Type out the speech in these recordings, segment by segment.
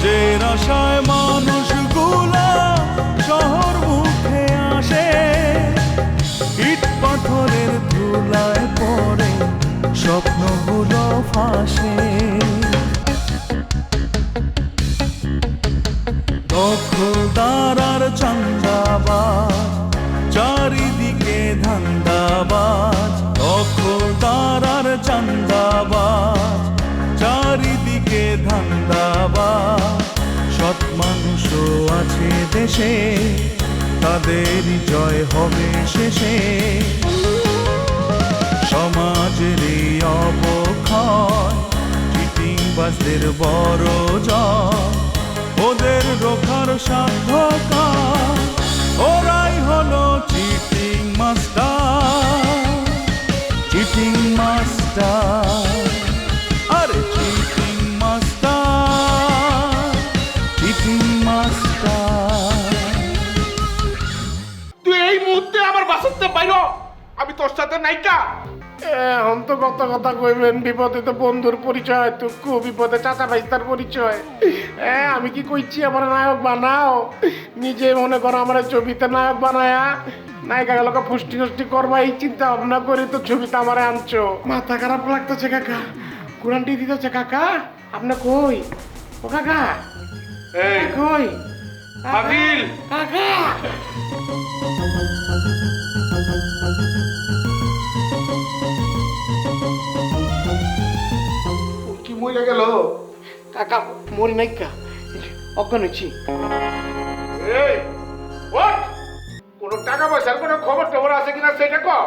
কাজের আশায় মানুষগুলা শহর মুখে আসে, ইট পাথরের ধুলায় পড়ে স্বপ্নগুলো ফাঁসে। দখলদার আর চান্দাবাজ, চারিদিকে ধান্দাবাজ। দখলদার আর চান্দাবাজ, চারিদিকে ধান্দাবাজ। সৎ মানুষও আছে দেশে, তাদেরই জয় হবে শেষে। সমাজের এই অবক্ষয়, চিটিংবাজদের বড় জয়। ওদের রোখার সাধ্য কার, ওরাই হলো চিটিং মাস্টার। চিটিং মাস্টার, আরে চিটিং মাস্টার, চিটিং মাস্টার। তুই এই মুহূর্তে আমার বাসাতে বাইর হ, আমি তোর সাথে নাইকা। এখন তো কত কথা কইবেন, বিপদে তো বন্ধুর পরিচয়, দুঃখ বিপদে চাচা ভাইস্তার পরিচয়। আমি কি কইছি আমার নায়ক বানাও, নিজে মনে করো আমার ছবিতে নায়ক বানায়া নায়িকা গেলকে ফুষ্টি নষ্টি করবা এই চিন্তা ভাবনা করে তো ছবিতে আমার আনছো। মাথা খারাপ লাগতেছে কাকা, কোরআনটি দিতেছে কাকা। আপনি কই ও কাকা? এই কই পাগিল কাকা? কি মরে গেল কাকা? মরি নাই কা, অজ্ঞান হয়েছি। এই ওঠ, কোনো টাকা পয়সার কোনো খবর টবর আছে কিনা সেটা কর।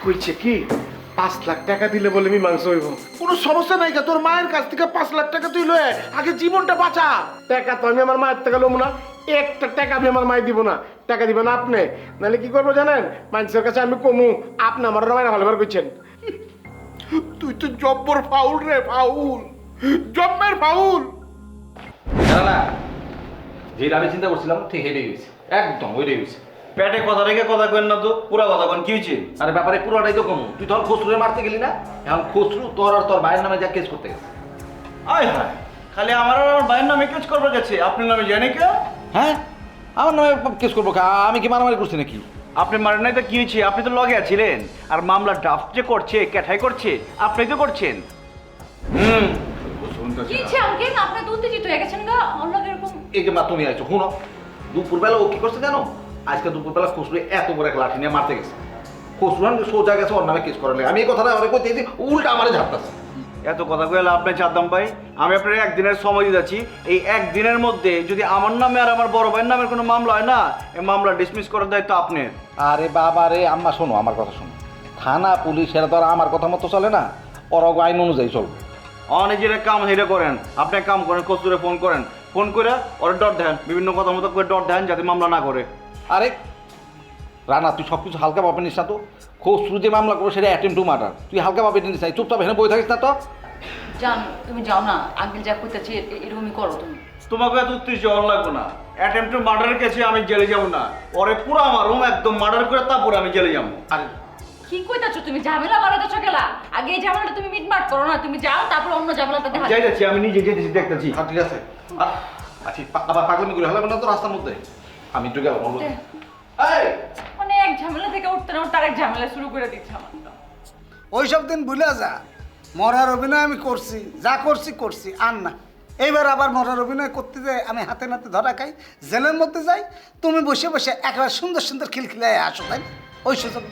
কইছে কি 5 লাখ টাকা দিলে বলে মীমাংসা হইব। কোনো সমস্যা নাই কা, তোর মায়ের কাছ থেকে 5 লাখ টাকা তুই লয়ে আগে জীবনটা বাঁচা। টাকা তো আমি আমার মায়ের থেকে লমু না, একটা টাকা আমি আমার মায়ের দিব না। টাকা দিবেন না আপনি, নাহলে কি করবো জানেন? মানুষের কাছে আমি কমু আপনি আমার রামায়ণ ভালোবার কইছেন। তুই তো জব্বর ফাউল রে, ফাউল, জব্বের ফাউল। না, যেটা আমি চিন্তা করছিলাম ঠিক এটাই হয়েছে, একদম ওইটাই হয়েছে। পেটে কথা রেখে কথা কেন না তো, পুরা কথা কেন, কি হয়েছে? আরে ব্যাপারে পুরোটাই তো কম। তুই তখন খসরুরে মারতে গেলি না, এখন খসরু তোর আর তোর ভাইয়ের নামে যা কেস করতে গেছে। আয় হায়, খালি আমার আর আমার ভাইয়ের নামে কেস করবে গেছে, আপনার নামে জানে কেউ? হ্যাঁ, আমার নামে কেস করবো? আমি কি মারামারি করছি নাকি? আপনি মারেন নাই তো কি হয়েছে? আপনি তো লগে আছিলেন, আর মামলা ড্রাফট যে করছে, ক্যাঠাই করছে, আপনি তো করছেন। কি হচ্ছে আঙ্কেল? আপনি তো উত্তেজিত হয়ে গেছেন গা, অন্য এরকম। এই যে মা তুমি আইছো, শুনো, দুপুরবেলা ও কি করছে জানো? আজকে দুপুরবেলা খসরু এত বড় এক লাঠি নিয়ে মারতে গেছে। খসরু সোজা গেছে ওর নামে কেস করালে। আমি এই কথাটা অনেক করতে উল্টা আমারে ঝাপতাছে। এত কথা কয়ে লাভ নাই চাঁদাম ভাই, আমি আপনার একদিনের সময় দিয়ে যাচ্ছি। এই একদিনের মধ্যে যদি আমার নামে আর আমার বড় ভাইয়ের নামের কোনো মামলা হয় না, এই মামলা ডিসমিস করার দায়িত্ব আপনার। আরে বাবা রে আম্মা, শোনো আমার কথা শোনো। থানা পুলিশ এরা তো আর আমার কথা মতো চলে না, ওরা আইন অনুযায়ী চলবে। নিজের কাম হেরে করেন, আপনি কাম করেন, কস্তুরে ফোন করেন, ফোন করে ওরা ডট দেন, বিভিন্ন কথা মতো করে ডট দেন যাতে মামলা না করে। আরে রানা, তুই সব কিছু হালকা ভাবে নিস না তো। খসরু যে মামলা করবো সেটা অ্যাটেম্প টু মার্ডার, তুই হালকা ভাবে নিস না। চুপচাপ এখানে বই থাকিস না তো। জান, তুমি যাও না, আঙ্কেল যা করতেছে এরকমই করো তুমি। তোমাকে এত উত্তেজিত হওয়ার লাগবে না। অ্যাটেম্প টু মার্ডারের কাছে আমি জেলে যাবো না, ওরে পুরো আমার রুম একদম মার্ডার করে তারপরে আমি জেলে যাবো। আরে কি কইতাছো তুমি? ঝামেলা বাড়াতেছো কেলা? আগে এই ঝামেলাটা তুমি মিটমাট করো না, তুমি যাও, তারপর অন্য ঝামেলাটা দেখা যাই যাচ্ছি, আমি নিজে যেতেছি, দেখতেছি। ঠিক আছে। আচ্ছা, আবার পাগলামি করে হলাম না তো রাস্তার মধ্যে। আমি একটু গেলাম। মানে এক ঝামেলা থেকে উঠতে না উঠতে আরেক ঝামেলা শুরু করে দিচ্ছে আমার। ওইসব দিন ভুলে যা, মরার অভিনয় আমি করছি, যা করছি করছি, আর না। এইবার আবার মরার অভিনয় করতে যাই, আমি হাতে নাতে ধরা খাই, জেলের মধ্যে যাই, তুমি বসে বসে একেবারে সুন্দর সুন্দর খিলখিলায় আসো, তাই না? ওই সুযোগ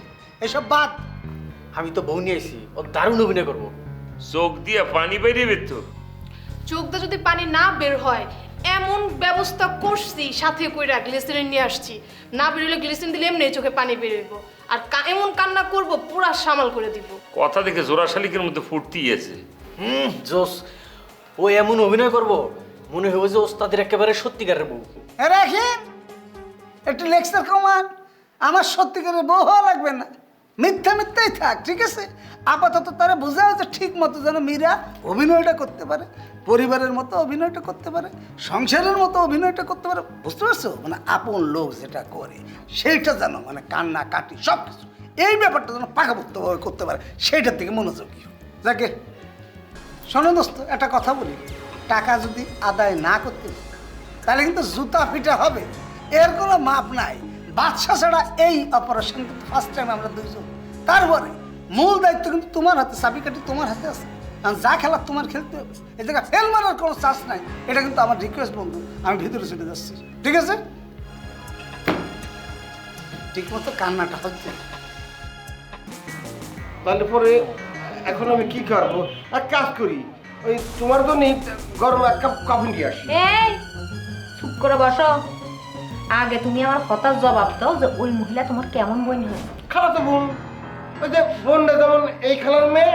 এইসব বাদ। আমি তো বউ নিয়ে আইছি, ও দারুণ অভিনয় করবো। চোখ দিয়ে পানি বেরিয়ে তো। চোখ দিয়ে যদি পানি না বের হয় এমন ব্যবস্থা করছি, সাথে কইরা গ্লিসারিন নিয়ে আসছি, না বেরোলে গ্লিসারিন দিলে এমনি চোখে পানি বেরোইব। আর এমন কান্না করব পুরা সামাল করে দিব। কথা দেখে জোড়া শালিকের মধ্যে ফুর্তি আছে। জোস, ও এমন অভিনয় করবো মনে হবে যে ওস্তাদের একেবারে সত্যিকারের বউ। রাখেন একটু লেকচার কমান, আমার সত্যিকারের বউ হওয়া লাগবে না, মিথ্যা মিথ্যাই থাক, ঠিক আছে? আপাতত তারা বোঝাও যে ঠিক মতো যেন মীরা অভিনয়টা করতে পারে, পরিবারের মতো অভিনয়টা করতে পারে, সংসারের মতো অভিনয়টা করতে পারে, বুঝতে পারছো? মানে আপন লোক যেটা করে সেইটা যেন মানে কান্না কাটি সব কিছু এই ব্যাপারটা যেন পাকাপোক্তভাবে করতে পারে, সেইটার দিকে মনোযোগী। যাকে শোনো দোস্ত, একটা কথা বলি, টাকা যদি আদায় না করতে পারি, তাহলে কিন্তু জুতা পিটা হবে, এর কোনো মাপ নাই। বাদশা ছাড়া এই অপারেশন কিন্তু ফার্স্ট টাইম আমরা দুইজন। তারপরে মূল দায়িত্ব কিন্তু তোমার হাতে, চাবিকাঠি তোমার হাতে আছে। কারণ যা খেলা তোমার খেলতে হবে, এ জায়গায় ফেল মারার কোনো চান্স নাই। এটা কিন্তু আমার রিকোয়েস্ট বন্ধু, আমি ভিতরে চলে যাচ্ছি, ঠিক আছে? ঠিক মতো কান্নাটা হচ্ছে। তাহলে পরে এখন আমি কি করবো? এক কাজ করি, ওই তোমার জন্য গরম এক কাপ কফি নিয়ে আসি। এই চুপ করে বসো। আগে তুমি আমার কথার জবাব দাও যে ওই মহিলা তোমার কেমন বোন হয়? খালাতো বোন। ওই যে বোনটা যেমন এই খালার মেয়ে,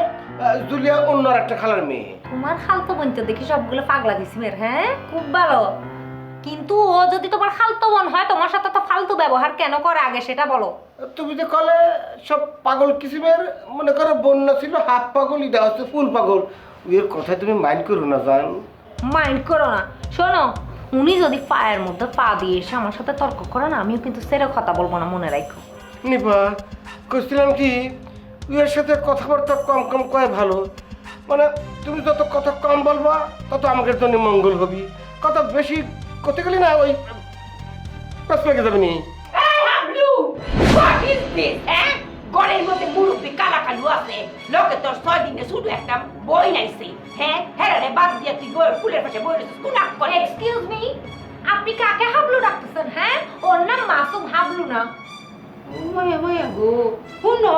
জুলিয়া অন্য আর একটা খালার মেয়ে। তোমার খালতো বোন তো দেখি সবগুলো পাগলা কিসিমের। হ্যাঁ, খুব ভালো। কিন্তু ও যদি তোমার খালতো বোন হয়, তোমার সাথে তো ফালতু ব্যবহার কেন করে আগে সেটা বলো। তুমি যে কলে সব পাগল কিসিমের, মনে করো বন্যা ছিল হাফ পাগল, এটা হচ্ছে ফুল পাগল। ওর কথায় তুমি মাইন্ড করো না জান। মাইন্ড করো না। শোনো, উনি যদি পায়ের মধ্যে পা দিয়ে এসে আমার সাথে তর্ক করে না, আমিও কিন্তু সেরে কথা বলবো না, মনে রাখো। নিপা কইছিলাম কি, ওর সাথে কথাবার্তা কম কম কয় ভালো। মানে তুমি যত কথা কম বলবা তত আমাদের জন্য মঙ্গল হবি। কথা বেশি করতে গেলে না ওই পাঁচ লেগে যাবে নি। গড়ের মধ্যে মুরব্বী কালা কালু আছে, লোকে তোর 6 দিনে শুধু একটা বই নাইছে। হ্যাঁ, হেরারে বাদ দিয়ে তুই বই ফুলের পাশে বই রেছিস, তুই নাক করে। এক্সকিউজ মি, আপনি কাকে হাবলু ডাকতেছেন? হ্যাঁ, ওর নাম মাসুম, হাবলু না। মায়া মায়া গো, শুনো,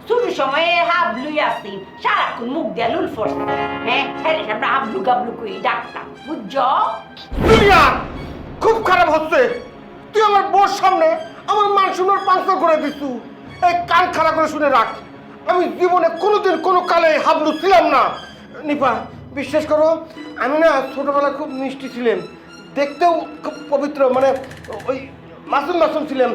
শুরু সময়ে হাবলুই আসি, সারাক্ষণ মুখ দিয়ে লুল ফসছে। হ্যাঁ, হেরে আমরা হাবলু গাবলু কই ডাকতাম, বুঝছো? দুনিয়া খুব খারাপ হচ্ছে। তুই আমার বোর সামনে আমার মান সম্মান পাঁচটা করে দিছু। এই কান খারাপ করে শুনে রাখ, আমি জীবনে কোনোদিন কোনো কালে হাবলু ছিলাম না। নিপা বিশ্বাস করো, আমি না ছোটবেলায় খুব মিষ্টি ছিলাম, দেখতেও খুব পবিত্র, মানে ওই মাসুম মাসুম ছিলাম।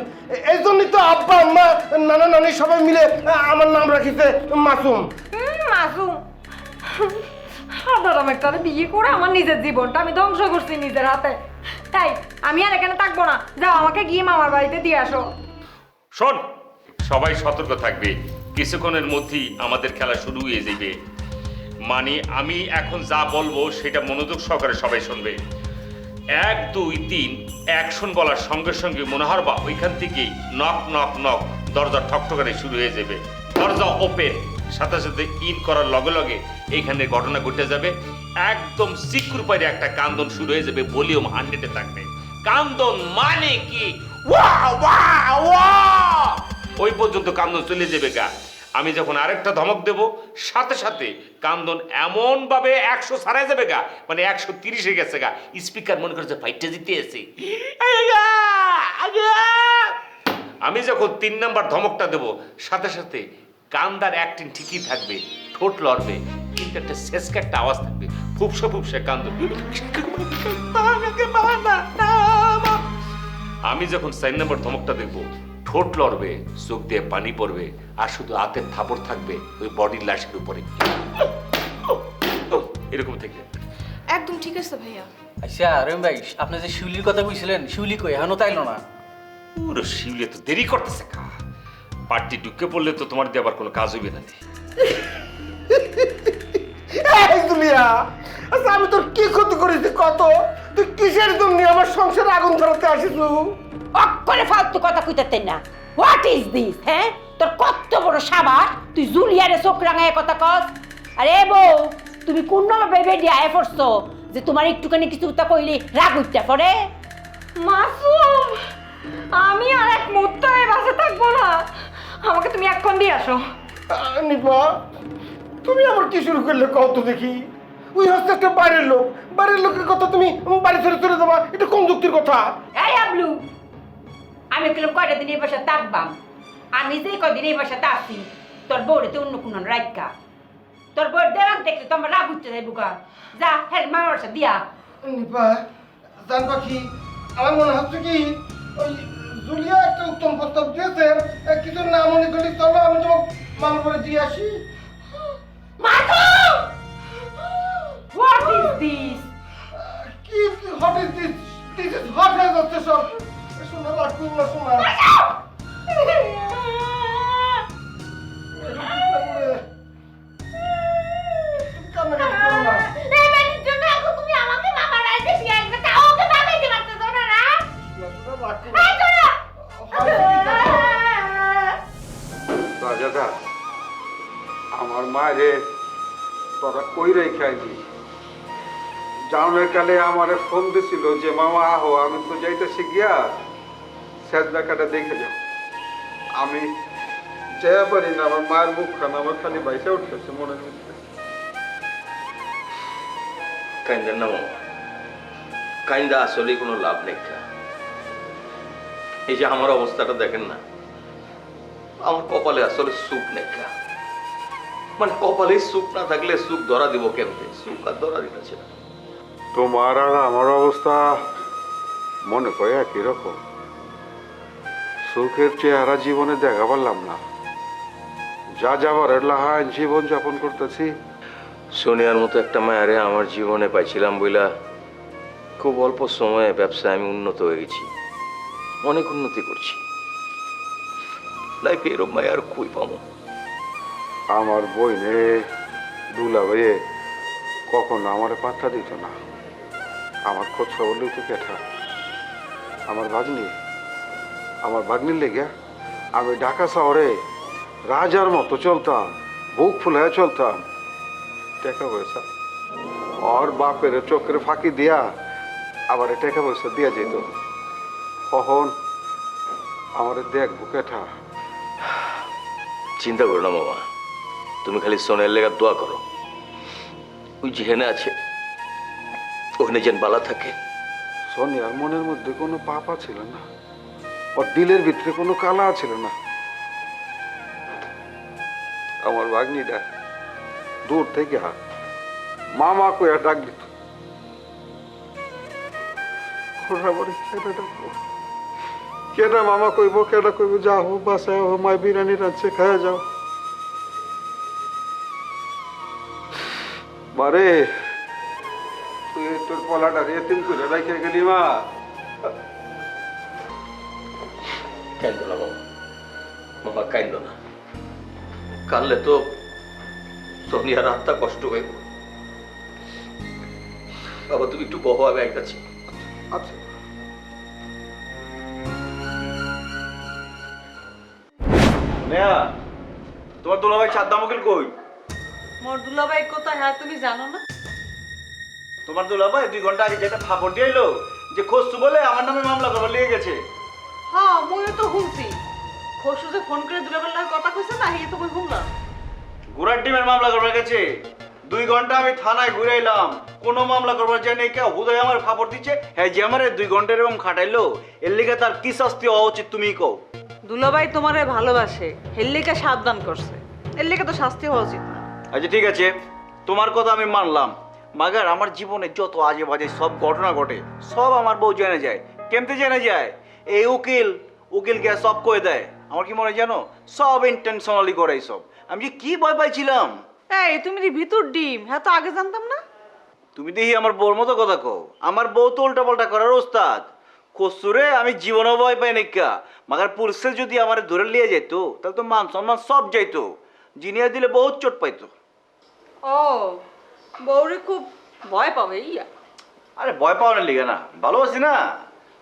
এই জন্যই তো আব্বা আম্মা নানা নানি সবাই মিলে আমার নাম রাখিছে মাসুম। মাসুম সাধারণ একটা বিয়ে করে আমার নিজের জীবনটা আমি ধ্বংস করছি নিজের হাতে। তাই আমি আর এখানে থাকবো না, যাও আমাকে গিয়ে মামার বাড়িতে দিয়ে আসো। শোন, সবাই সতর্ক থাকবে, কিছুক্ষণের মধ্যেই আমাদের খেলা শুরু হয়ে যাবে। মানে আমি এখন যা বলবো সেটা মনোযোগ সহকারে সবাই শুনবে। 1 2 3 অ্যাকশন বলার সঙ্গে সঙ্গে মনে হয় বা ওইখান থেকে নক নক নক দরজা ঠকঠকানি শুরু হয়ে যাবে। দরজা ওপেন, সাথে সাথে ইন করার লগে লগে এইখানে ঘটনা ঘটে যাবে। একদম সিকুর পারে একটা কান্দন শুরু হয়ে যাবে, ভলিউম 100-এ থাকবে। কান্দন মানে কি? ওয়া ওয়া ওয়া, ওই পর্যন্ত কান্দন চলে যাবে গা। আমি যখন আরেকটা ধমক দেব, সাথে সাথে কান্দন এমন ভাবে 100 ছাড়াই যাবে গা, মানে 130-এ গেছে গা। স্পিকার মনে করছে ফাইটটা জিতে আছে। আমি যখন 3 নাম্বার ধমকটা দেব, সাথে সাথে কান্দার অ্যাক্টিং ঠিকই থাকবে, ঠোঁট লড়বে, কিন্তু একটা শেষকে একটা আওয়াজ থাকবে, ফুপসা ফুপসা কান্দন। আমি যখন 4 নাম্বার ধমকটা দেখব, ঠোঁট লড়বে, চোখ দিয়ে পানি পড়বে, আর শুধু হাতের থাপড় থাকবে ওই বডির লাশের উপরে, এরকম থেকে। একদম ঠিক আছে ভাইয়া। আচ্ছা রহিম ভাই, আপনি যে শিউলির কথা কইছিলেন, শিউলি কই এখনো তাইলো না? পুরো শিউলে তো দেরি করতেছে কা। পার্টি ঢুকে পড়লে তো তোমার দিয়ে আবার কোনো কাজ হইবে না। এই দুনিয়া, আচ্ছা আমি তোর কি ক্ষতি করেছি কত? তুই কিসের জন্য আমার সংসারে আগুন ধরাতে আসিস? অক্ষরে ফালতু কথা কইতেন না। What is this? হ্যাঁ, তোর কত বড় সাবাস, তুই জুলিয়ারে চোখ রাঙায় কথা কস। আরে বউ, তুমি কোন ভেবে দিয়ে আয় পড়ছো যে তোমার একটুখানি কিছু তা কইলে রাগ উঠতে পড়ে? মাসুম, আমি আর এক মুহূর্ত এই বাসে থাকবো না, আমাকে তুমি এক্ষণ দিয়ে আসো। নিপা তুমি আমার কি শুরু করলে কত দেখি? ওই হচ্ছে একটা বাইরের লোক, বাইরের লোকের কথা তুমি বাড়ি ছেড়ে চলে যাবা, এটা কোন যুক্তির কথা? এই আবলু, আমি কিরম কয়টা দিন এই বাসায় থাকবাম, আমি যে কদিন এই বাসাতে আসি তোর বউরে তো অন্য কোন রাইকা, তোর বউর দেওয়ার দেখলে তো আমার রাগ উঠতে যাইব গা। যা হ্যাঁ মামার বাসা দিয়া। নিপা জান পাখি, আমার মনে হচ্ছে কি ওই জুলিয়া একটা উত্তম প্রস্তাব দিয়েছে, কিছু না মনে করি চলো আমি তো মামার বাড়ি দিয়ে আসি। মাসুম! What is this? কি hot is this? This is hot হয়ে যাচ্ছে সব। শোনা লাগবে না শোনা। কান্নাকাটি করো না। এই বাড়ির জন্য এখন তুমি রাজাদা আমার মায়েরে তোরা কই রেখে আইবি জাউনের কালে আমারে ফোন দিছিল যে মামা আহো আমি তো যাইতেছি গিয়া শেষ দেখাটা দেখে যাও আমি যেতে পারি না আমার মায়ের মুখখান আমার খালি বাইসে উঠতেছে মনের মধ্যে কাইন্দার না মামা কাইন্দা আসলে কোনো লাভ নেই এই যে আমার অবস্থাটা দেখেন না আমার কপালে আসলে সুখ নেই মানে কপালে সুখ না থাকলে সুখ ধরা দিব কেমতে সুখ আর ধরা দিতেছে না তোমার আর আমার অবস্থা মনে করে একই রকম সুখের চেহারা জীবনে দেখা পারলাম না যা যাবার লাহায় জীবন যাপন করতেছি সোনিয়ার মতো একটা মায়ারে আমার জীবনে পাইছিলাম বইলা খুব অল্প সময়ে ব্যবসায় আমি উন্নত হয়ে গেছি অনেক উন্নতি করছি লাইফে এরকম মায়া আর কই পাবো আমার বইনে দুলা ভাইয়ে কখনো আমার পাত্তা দিত না আমার খোঁজ খবর লইত কেঠা আমার ভাগ্নির লেগে আমি ঢাকা শহরে রাজার মতো চলতাম বুক ফুলে চলতাম টাকা পয়সা আর বাপের চোখের ফাঁকি দিয়া আবার টাকা পয়সা দিয়া যেত কখন আমার দেখবো কেঠা চিন্তা করো না মামা তুমি খালি সোনের লেগা দোয়া করো ওই যেখানে আছে ওখানে যেন বালা থাকে সোনিয়ার মনের মধ্যে কোনো পাপা ছিল না ওর দিলের ভিতরে কোনো কালা ছিল না আমার ভাগ্নিটা দূর থেকে মামা কইয়া ডাক দিত কেডা মামা কইব কেডা কইব যাও বাসায় মাই বিরিয়ানি রাঁধছে খায়া যাও মারে তুই তোর পলাটা এতিম করে রেখে গেলি মা কাইন্দ না মামা মামা কাইন্দ না কানলে তো সোনিয়ার আত্মা কষ্ট হয়ে বাবা তুমি একটু বহ আমি একটাছি আচ্ছা নেয়া তোমার দুলাভাই সাদ্দাম উকিল কই মোর দুলাভাই কোথায় হ্যাঁ তুমি জানো না? তোমার দুলাভাই 2 ঘন্টা আগে যেটা খবর দিয়ে এলো যে খোঁজু বলে আমার নামে মামলা করবার লেগে গেছে হ্যাঁ মুইও তো শুনছি খসু যে ফোন করে দুলাভাইয়ের লাগে কথা কইছে না এই তো কই শুনলাম ঘোড়ার ডিমের মামলা করবার গেছে 2 ঘন্টা আমি থানায় ঘুরে এলাম কোনো মামলা করবার যাই নাই কেউ হুদয় আমার খবর দিচ্ছে হ্যাঁ যে আমার 2 ঘন্টা এরকম খাটাইলো এর লিগে তার কি শাস্তি হওয়া উচিত তুমিই কও দুলাভাই তোমারে ভালোবাসে হেল্লিকা সাবধান করছে এর লিগে তো শাস্তি হওয়া উচিত না আচ্ছা ঠিক আছে তোমার কথা আমি মানলাম মাগার আমার জীবনে যত আজে বাজে সব ঘটনা ঘটে সব আমার বউ জেনে যায় কেমতে জেনে যায় এই উকিলকে সব কয়ে দেয় আমার কি মনে জানো সব ইন্টেনশনালি করে সব আমি যে কি ভয় পাইছিলাম এই তুমি যে ভিতর ডিম হ্যাঁ তো আগে জানতাম না তুমি দেখি আমার বউর মতো কথা কও আমার বউ তো উল্টা পাল্টা করার ওস্তাদ কসুরে আমি জীবনও ভয় পাই নাইকা মাগার পুলিশে যদি আমার ধরে নিয়ে যেত তাহলে তো মান সম্মান সব যাইতো জিনিয়া দিলে বহুত চোট পাইতো ও বউরে খুব ভয় পাবে ইয়া আরে ভয় পাওয়ার লিগে না ভালোবাসি না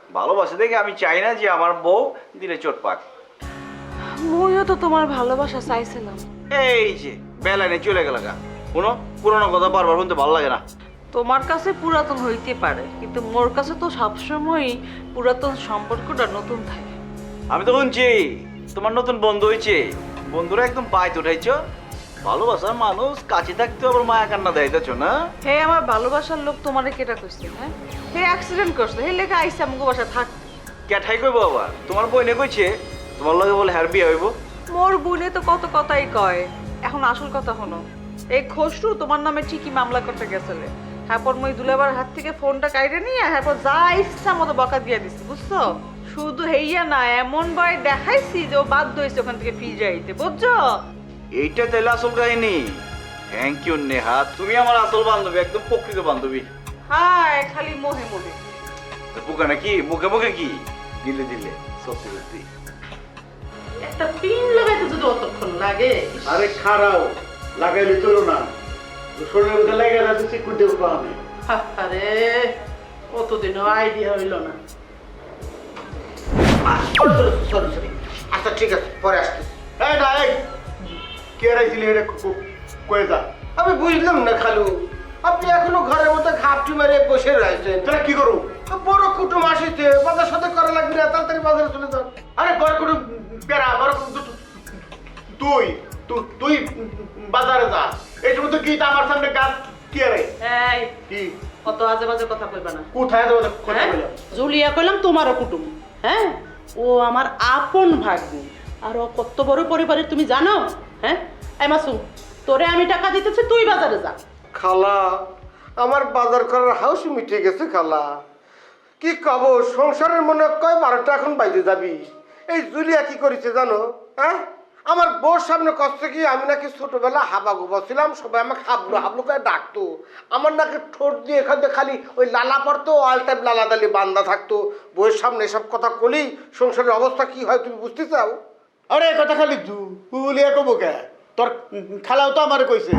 ভালোবাসি দেখে আমি চাই না যে আমার বউ দিলে চোট পাক মুইও তো তোমার ভালোবাসা চাইছিলাম এই যে বেলায় নেই চলে গেল গা শুনো পুরোনো কথা বারবার শুনতে ভালো লাগে না তোমার কাছে পুরাতন হইতে পারে কিন্তু মোর কাছে তো সবসময়ই পুরাতন সম্পর্কটা নতুন থাকে আমি তো শুনছি তোমার নতুন বন্ধু হয়েছে বন্ধুরা একদম পায়ে উঠাইছো ভালোবাসার মানুষ কাছে থাকতে আবার মায়া কান্না দেয়তেছ না হে আমার ভালোবাসার লোক তোমারে কেটা কইছে হ্যাঁ হে অ্যাক্সিডেন্ট করছে হে লেখা আইসা আমাকে বাসা থাকতে ক্যাঠাই কইব আবার তোমার বইনে কইছে তোমার লগে বলে হ্যার বিয়ে হইব মোর বোনে তো কত কথাই কয় এখন আসল কথা হলো এই খসরু তোমার নামে ঠিকই মামলা করতে গেছিলে হ্যাঁ মই দুলাবার হাত থেকে ফোনটা কাইরে নিয়ে হ্যাঁ যা ইচ্ছা মতো বকা দিয়ে দিছি বুঝছো শুধু হেইয়া না এমন ভয় দেখাইছি যে ও বাধ্য হয়েছে ওখান থেকে ফিরে যাইতে বুঝছো এইটা তাইলে আসল কাহিনী থ্যাংক ইউ নেহা তুমি আমার আসল বান্ধবী একদম প্রকৃত বান্ধবী হায় খালি মোহে মোহে বুকা নাকি মুখে মুখে কি দিলে দিলে সত্যি সত্যি একটা পিন লাগাইতে যদি অতক্ষণ লাগে আরে খারাও লাগাইলে চলো না শরীরের মধ্যে লেগে আছে চিকুর দেব আমি আরে কতদিনও আইডিয়া হইল না সরি আচ্ছা ঠিক আছে পরে আসছি এই না এই কে রাইছিলি এটা কয়ে যা। আমি বুঝলাম না খালু, আপনি এখনো ঘরের মধ্যে ঘাপটি মেরে বসে রয়েছেন। তাহলে কি করু? বড় কুটুম আসিছে, বাজার সাথে করা লাগবে না, তাড়াতাড়ি বাজারে চলে যান। আরে বড় কুটুম পেরা, বড় কুটুম তুই তুই বাজারে যা। এই সময় তো কি আমার সামনে গাছ কি রে? এই কি কত আজে বাজে কথা কইবা না। কোথায় যাবো কথা বলে? জুলিয়া কইলাম তোমারও কুটুম, হ্যাঁ? ও আমার আপন ভাগ্নি, আর ও কত বড় পরিবারের তুমি জানো? হ্যাঁ এই মাসুম, তোরে আমি টাকা দিতেছি, তুই বাজারে যা। খালা, আমার বাজার করার হাউস মিটে গেছে খালা। কি কব, সংসারের মনে কয় 12টা এখন বাইরে যাবি। এই জুলিয়া কি করেছে জানো? হ্যাঁ, আমার বউর সামনে কষ্ট কি আমি নাকি ছোটবেলা হাবা গোবা ছিলাম, সবাই আমাকে হাবলু হাবলু করে ডাকতো। আমার নাকি ঠোঁট দিয়ে এখান থেকে খালি ওই লালা পড়তো, অল টাইম লালা দালি বান্দা থাকতো। বউয়ের সামনে এসব কথা কলি সংসারের অবস্থা কি হয় তুমি বুঝতে চাও? আরে এই কথা খালি জুলিয়া কবো কে? তোর খালাও তো আমার কইছে,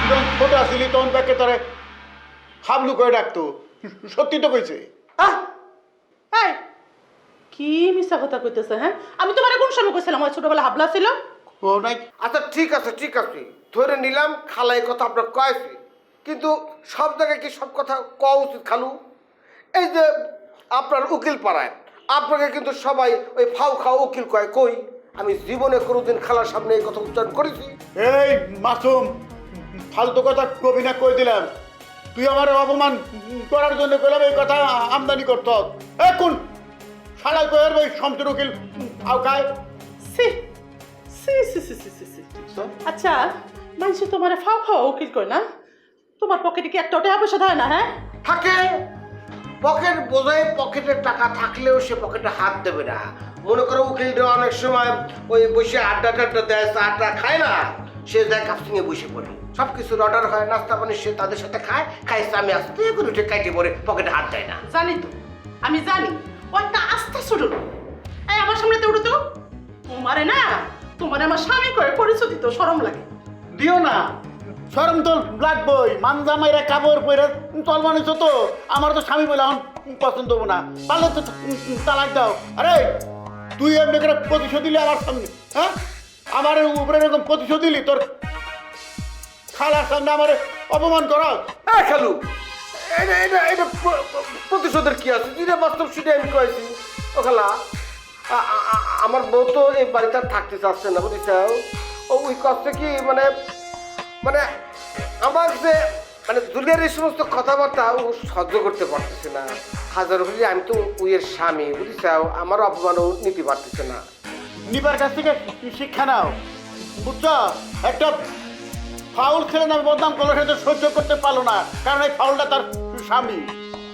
যখন ছোট আসিলি তখন ব্যাকে তোরে হাবলু করে ডাকতো। সত্যি তো কইছে। এই কি মিছা কথা কইতেছে? হ্যাঁ, আমি তোমারে কোন সময় কইছিলাম ওই ছোটবেলা হাবলা ছিল? ও নাই। আচ্ছা ঠিক আছে ঠিক আছে, ধরে নিলাম খালাই কথা আপনার কয়েছে, কিন্তু সব জায়গায় কি সব কথা কওয়া উচিত খালু? এই যে আপনার উকিল পাড়ায় আপনাকে কিন্তু সবাই ওই ফাউ খাওয়া উকিল কয়। কই আমি জীবনে কোনোদিন খালার সামনে এই কথা উচ্চারণ করেছি? এই মাসুম, ফালতু কথা কবি না কই দিলাম। তুই আমার অপমান করার জন্য কইলাম এই কথা আমদানি করত। কোন শালা কয়ের ওই শমসের উকিল ফাউ খায়? সি সি সি সি সি সি সি। আচ্ছা, মানুষ তোমারে ফাও খাওয়া উকিল কয় না? তোমার পকেটে কি একটা টাকা পয়সা দেয় না? হ্যাঁ থাকে, পকেট বোঝায়, পকেটের টাকা থাকলেও সে পকেটে হাত দেবে না। মনে করো উকিলটা অনেক সময় ওই বসে আড্ডা টাড্ডা দেয়, চাটা খায় না, সে যায় কাপসিংয়ে বসে পড়ে, সব কিছুর অর্ডার হয়, নাস্তা পানি সে তাদের সাথে খায়, খাইছে আমি আসতে করে উঠে কাইটে পড়ে, পকেটে হাত দেয় না। জানি তো, আমি জানি ও একটা আস্থা ছোট লোক। এই আমার সামনে তো উঠো তো। তোমারে না, তোমারে আমার স্বামী করে পরিচয় দিতে শরম লাগে। দিও না, শরম তো লাগবই। মানজা মাইরা কাপড় পরে চল বানিয়েছো তো, আমার তো স্বামী বলে এখন পছন্দ হবো না, পারলে তো তালাক দাও। আরে তুই এমনি করে প্রতিশোধ দিলি আমার সামনে, হ্যাঁ আমার উপরে এরকম প্রতিশোধ দিলি, তোর খালার সামনে আমার অপমান করা। হ্যাঁ খালু, এটা এটা এটা প্রতিশোধের কি আছে? যেটা বাস্তব সেটাই আমি কয়েছি। ও খালা, আমার বউ তো এই বাড়িতে আর থাকতে চাচ্ছে না, বুঝেছাও? ও ওই কষ্টে কি মানে মানে আমার যে মানে দুনিয়ার এই সমস্ত কথাবার্তা ও সহ্য করতে পারতেছে না। হাজার হলে আমি তো উইয়ের স্বামী, বুঝেছাও? আমার অপমানও নিতে পারতেছে না। নিবার কাছ থেকে শিক্ষা নাও, বুঝছো? একটা ফাউল ছেলে না বদনাম করলো, সেটা সহ্য করতে পারলো না, কারণ এই ফাউলটা তার স্বামী।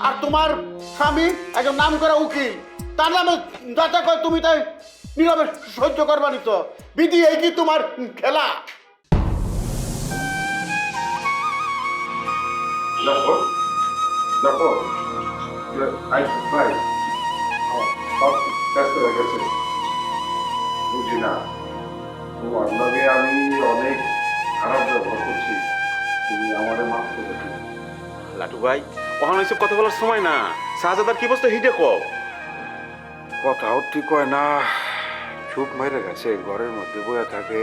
আর তোমার স্বামী একজন নাম করা উকিল, তার নামে যাতে কয় তুমি তাই নীরবে সহ্য করবা নিত। বিধি এই কি তোমার খেলা? দেখো দেখো ভাই সব ব্যস্ত হয়ে গেছে, বুঝি না তোমার লগে আমি অনেক খারাপ ব্যবহার করছি, তুমি আমাদের মাফ করে দিও। লাটু ভাই, ওখানে এইসব কথা বলার সময় না। শাহজাদার কি বলতে হিটে কও। কথাও ঠিক হয় না, চুপ মেরে গেছে, ঘরের মধ্যে বয়ে থাকে,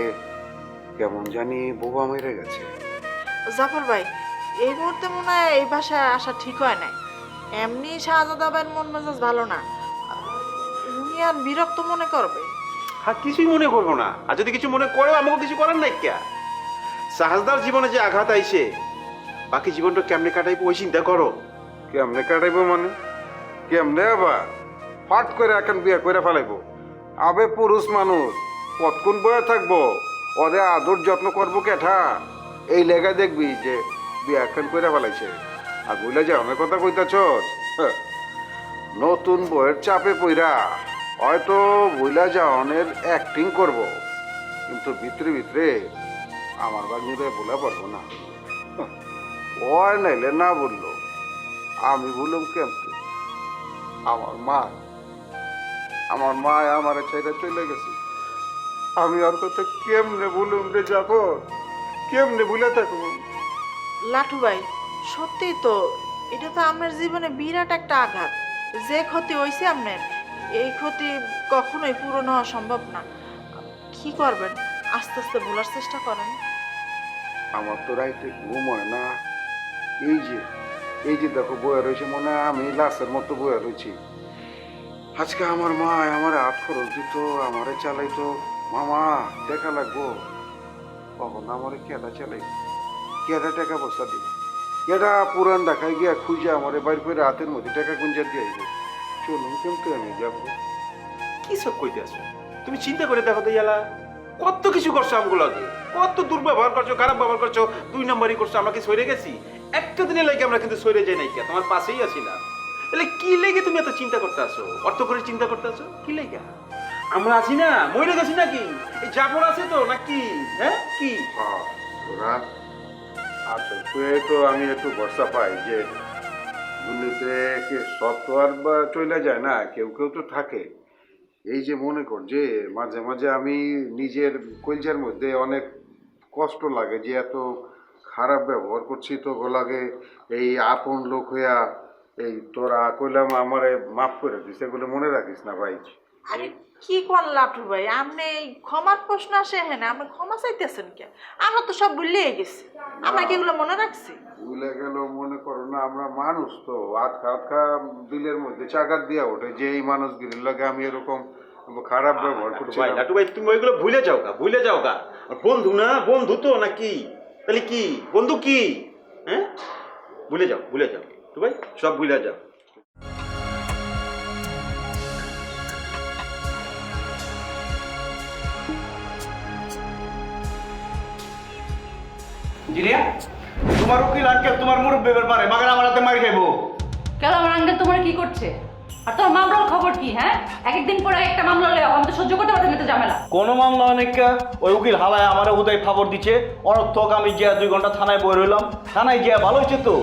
কেমন জানি বোবা মেরে গেছে। জাফর ভাই, এই মুহূর্তে মনে হয় এই বাসায় আসা ঠিক হয় নাই। এমনি শাহজাদা ভাইয়ের মন মেজাজ ভালো না, উনি আর বিরক্ত মনে করবে। হ্যাঁ, কিছুই মনে করবো না, আর যদি কিছু মনে করেও আমাকে কিছু করার নাই। কে শাহজাদার জীবনে যে আঘাত আইছে, বাকি জীবনটা কেমনে কাটাইবো ওই চিন্তা করো। কেমনে কাটাইবো মানে? কেমনে আবার ফাট করে এখন বিয়ে করে ফেলাইবো? আবে পুরুষ মানুষ কতক্ষণ বয়ে থাকবো, ওদের আদর যত্ন করবো কেঠা? এই লেগা দেখবি যে বিয়ে এখন করে ফেলাইছে, আর বুঝলে যে অনেক কথা কইতাছ। নতুন বইয়ের চাপে পইরা হয়তো বুঝলা যাওয়ানের অ্যাক্টিং করব, কিন্তু ভিতরে ভিতরে আমার বাগনিরে বলা পারবো না। ওই নাইলে না বললো, আমি বললাম কেমতে? আমার মা আমার ছেড়ে চলে গেছে, আমি আর কথা কেমনে বলুম রে জাফর, কেমনে ভুলে থাকবো? লাঠু ভাই, সত্যিই তো এটা তো আপনার জীবনে বিরাট একটা আঘাত। যে ক্ষতি হয়েছে আপনার, এই ক্ষতি কখনোই পূরণ হওয়া সম্ভব না। কি করবেন? আস্তে আস্তে ভোলার চেষ্টা করেন। আমার তো রাইতে ঘুম হয় না। এই যে দেখো বয়ে রয়েছে, মনে হয় আমি লাশের মতো বয়ে রয়েছি। আজকে আমার মা আমার হাত খরচ দিত, আমারে চালাইতো। মামা দেখা লাগবো কখন আমারে কেডা চালাই, কেডা টাকা বস্তা দিব, কেডা পুরান ঢাকায় গিয়া খুঁজে আমারে বাইর করে হাতের মধ্যে টাকা গুঞ্জা দিয়ে আইব। চলুন কিন্তু আমি যাবো। কি সব কইতে আছো? তুমি চিন্তা করে দেখো তো ইয়ালা, কত কিছু করছো আমগুলো, কত দুর্ব্যবহার করছো, খারাপ ব্যবহার করছো, 2 নম্বরই করছো। আমরা কি সরে গেছি? একটা দিনের লাগে আমরা কিন্তু সরে যাই নাই, কে তোমার পাশেই আছিলাম। তাহলে কি লেগে তুমি এত চিন্তা করতে আসো, অর্থ করে চিন্তা করতে আসো? কি লেগে? আমরা আছি না, মরে গেছি নাকি? এই জাফর আছে তো নাকি? হ্যাঁ কি ওরা আচ্ছা, তো আমি একটু ভরসা পাই যে দুর্নীতিতে কে সব তো আর চলে যায় না, কেউ কেউ তো থাকে। এই যে মনে কর যে মাঝে মাঝে আমি নিজের কলজার মধ্যে অনেক কষ্ট লাগে যে এত খারাপ ব্যবহার করছি, তো লাগে এই আপন লোক হইয়া এই তোরা কইলাম আমারে মাফ করে দিস, এগুলো মনে রাখিস না ভাই। আরে কি কোন লাটু ভাই, আপনি এই ক্ষমার প্রশ্ন আসে হ্যাঁ, আপনি ক্ষমা চাইতেছেন কে? আমরা তো সব ভুলে গেছি, আমরা কি এগুলো মনে রাখছি? ভুলে গেল মনে করো না, আমরা মানুষ তো আটকা দিলের মধ্যে চাকাত দিয়া ওঠে যে এই মানুষগুলির লাগে আমি এরকম খারাপ ব্যবহার করছি। লাটু ভাই তুমি ওইগুলো ভুলে যাও গা। আর বন্ধু না, বন্ধু তো নাকি? তাহলে কি বন্ধু কি? হ্যাঁ ভুলে যাও তো ভাই, সব ভুলে যাও। জিনিয়া, তোমার উকিল আঙ্কেল তোমার মুরব্বী ব্যাপারে মাগার আমার হাতে মারি খাইবো। কেন আমার আঙ্কেল তোমার কি করছে? আর তোমার মামলার খবর কি? হ্যাঁ, এক দিন পরে একটা মামলা লয়ে আমি তো সহ্য করতে পারতাম না, তো ঝামেলা। কোনো মামলা অনেক, ওই উকিল হালায় আমার উদয় খবর দিচ্ছে অনর্থক। আমি যে 2 ঘন্টা থানায় বই রইলাম, থানায় যে ভালো হয়েছে তো,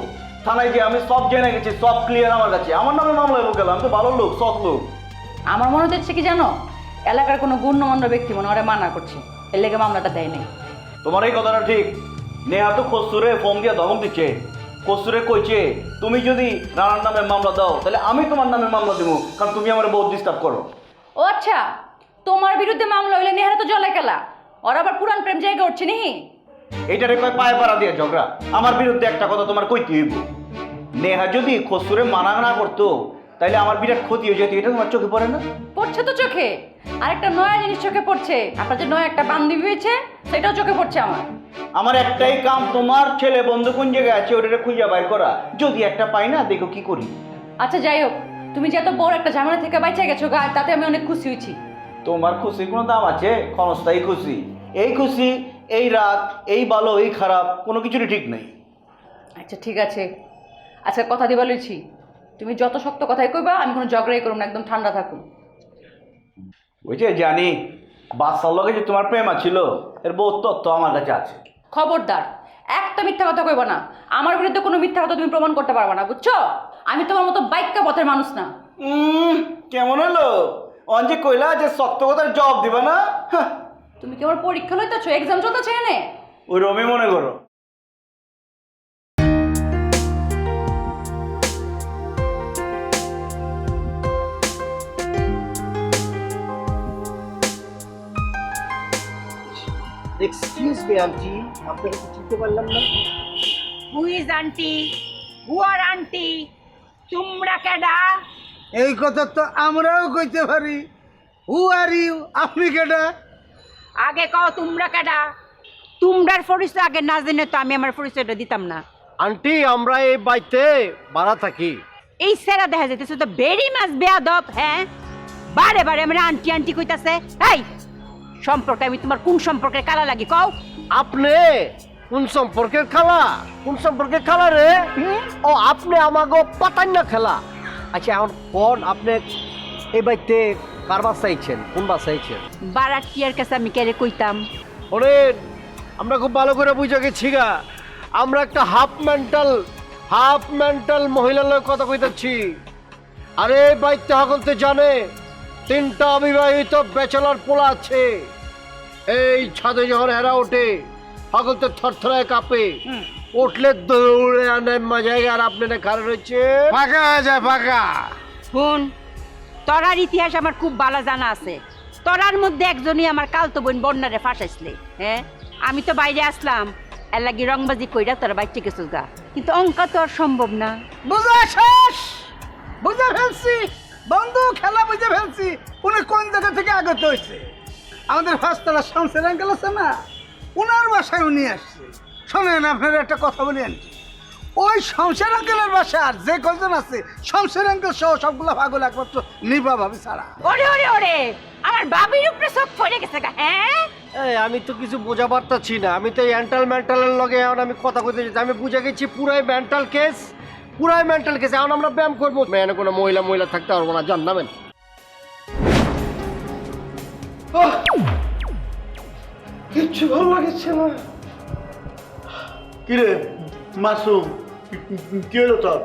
থানায় যে আমি সব জেনে গেছি, সব ক্লিয়ার আমার কাছে। আমার নামে মামলা হইব গেল, আমি তো ভালো লোক, সৎ লোক। আমার মনে হচ্ছে কি জানো, এলাকার কোনো গণ্যমান্য ব্যক্তি মনে হয় মানা করছে, এর লেগে মামলাটা দেয় নাই। তোমার এই কথাটা ঠিক। নেহা তো কস্তুরে ফোন দিয়ে ধমক দিচ্ছে, কস্তুরে কইছে তুমি যদি রানার নামে মামলা দাও তাহলে আমি তোমার নামে মামলা দেবো, কারণ তুমি আমার বহুত ডিস্টার্ব করো। ও আচ্ছা, তোমার বিরুদ্ধে মামলা হইলে নেহারা তো জলে খেলা, ওর আবার পুরান প্রেম জায়গা উঠছে নি। এইটারে কয় পায়ে পাড়া দিয়ে ঝগড়া। আমার বিরুদ্ধে একটা কথা তোমার কইতে হইব, নেহা যদি কস্তুরে মানা না করতো তাইলে আমার বিরাট ক্ষতি হয়ে যেত। এটা তোমার চোখে পড়ে না? পড়ছে তো চোখে, আরেকটা নয়া জিনিস চোখে পড়ছে। আপনার যে নয়া একটা বান্ধবী হয়েছে সেটাও চোখে পড়ছে আমার। আমার একটাই কাম, তোমার ছেলে বন্ধু কোন জায়গায় আছে ওটা খুঁজে বাইর করা। যদি একটা পাই না, দেখো কি করি। আচ্ছা যাই হোক, তুমি যে এত বড় একটা ঝামেলা থেকে বাইচে গেছো গা, তাতে আমি অনেক খুশি হয়েছি। তোমার খুশির কোনো দাম আছে? ক্ষণস্থায়ী খুশি। এই খুশি, এই রাগ, এই ভালো, এই খারাপ, কোনো কিছুরই ঠিক নেই। আচ্ছা ঠিক আছে, আচ্ছা কথা দিবা লইছি, তুমি যত শক্ত কথাই কইবা আমি কোনো ঝগড়াই করব না, একদম ঠান্ডা থাকুন। ওই যে জানি বাচ্চার লগে যে তোমার প্রেম ছিল, এর বহুত তথ্য আমার কাছে আছে। খবরদার একটা মিথ্যা কথা কইবা না, আমার বিরুদ্ধে কোনো মিথ্যা কথা তুমি প্রমাণ করতে পারবা না, বুঝছো? আমি তোমার মতো বাইক্কা পথের মানুষ না। কেমন হলো অঞ্জে কইলা যে সত্য কথার জবাব দিবা না? তুমি কি আমার পরীক্ষা লইতেছো, এক্সাম চলতেছে এনে? ওই রমি মনে করো। এক্সকিউজ মি আন্টি, আপনাকে কি চিনতে পারলাম না? Who is aunty? Who are aunty? তোমরা কেডা? এই কথা তো আমরাও কইতে পারি। Who are you? আপনি কেডা? আগে কও তোমরা কেডা? তোমরার পরিচয় আগে না জেনে তো আমি আমার পরিচয়টা দিতাম না। আন্টি, আমরা এই বাড়িতে ভাড়া থাকি। এই সেরা দেখা যাইতেছে তো ভেরি মাছ বেয়াদব। হ্যাঁ, বারে বারে আমরা আন্টি আন্টি কইতাছে। এই সম্পর্কে আমি তোমার কোন সম্পর্কের কালা লাগি কও? আপনি কোন সম্পর্কের খালা? কোন সম্পর্কের খালা রে? ও আপনি আমাগো পাতান না খেলা। আচ্ছা এখন কোন আপনি এই বাড়িতে কার বাসাইছেন? কোন বাসাইছেন? বারাটিয়ার কাছে আমি কেড়ে কইতাম। ওরে আমরা খুব ভালো করে বুঝে গেছি গা, আমরা একটা হাফ মেন্টাল মহিলার লগে কথা কইতাছি। আরে এই বাড়িতে সকলতে জানে 3টা অবিবাহিত ব্যাচেলর পোলা আছে। এই ছাদে যখন হেরা ওঠে সকলতে থরথরায় কাঁপে, উঠলে দৌড়ে আনে মজায়। আর আপনারা খারাপ রয়েছে ফাঁকা হয়ে যায়, ফাঁকা। শুন, তোরার ইতিহাস আমার খুব ভালো জানা আছে। তোরার মধ্যে একজনই আমার কালতো বোন বন্যারে ফাঁসাইছিলে। হ্যাঁ, আমি তো বাইরে আসলাম, এর লাগি রংবাজি কইরা তোরা বাইচে গেছিস গা, কিন্তু অঙ্ক তো আর সম্ভব না। বুঝা শেষ, বুঝে ফেলছি বন্ধু, খেলা বুঝে ফেলছি। উনি কোন জায়গা থেকে আগত হয়েছে? আমাদের হসতলা শামসের আঙ্কেল আছে না, ওনার বাসায় উনি আসছে। শোনেন, আপনার একটা কথা বলি আনছি, ওই শমশের আঙ্কেলের বাসার যে কজন আছে, শমশের আঙ্কেল সহ সবগুলো পাগল একমাত্র নিপা ভাবি ছাড়া। ওরে ওরে ওরে, আমার বাবির উপরে চোখ পড়ে গেছে গা। হ্যাঁ, এই আমি তো কিছু বোঝা পারতাছি না। আমি তো এন্টাল মেন্টালের লগে এখন আমি কথা কইতে যাচ্ছি। আমি বুঝে গেছি পুরাই মেন্টাল কেস, পুরাই মেন্টাল কেস। এখন আমরা ব্যায়াম করবো, মেয়ে কোনো মহিলা থাকতে পারবো না, জান নামেন। কিচ্ছু ভালো লাগছে না। কিরে মাসুম, কি হলো তোর?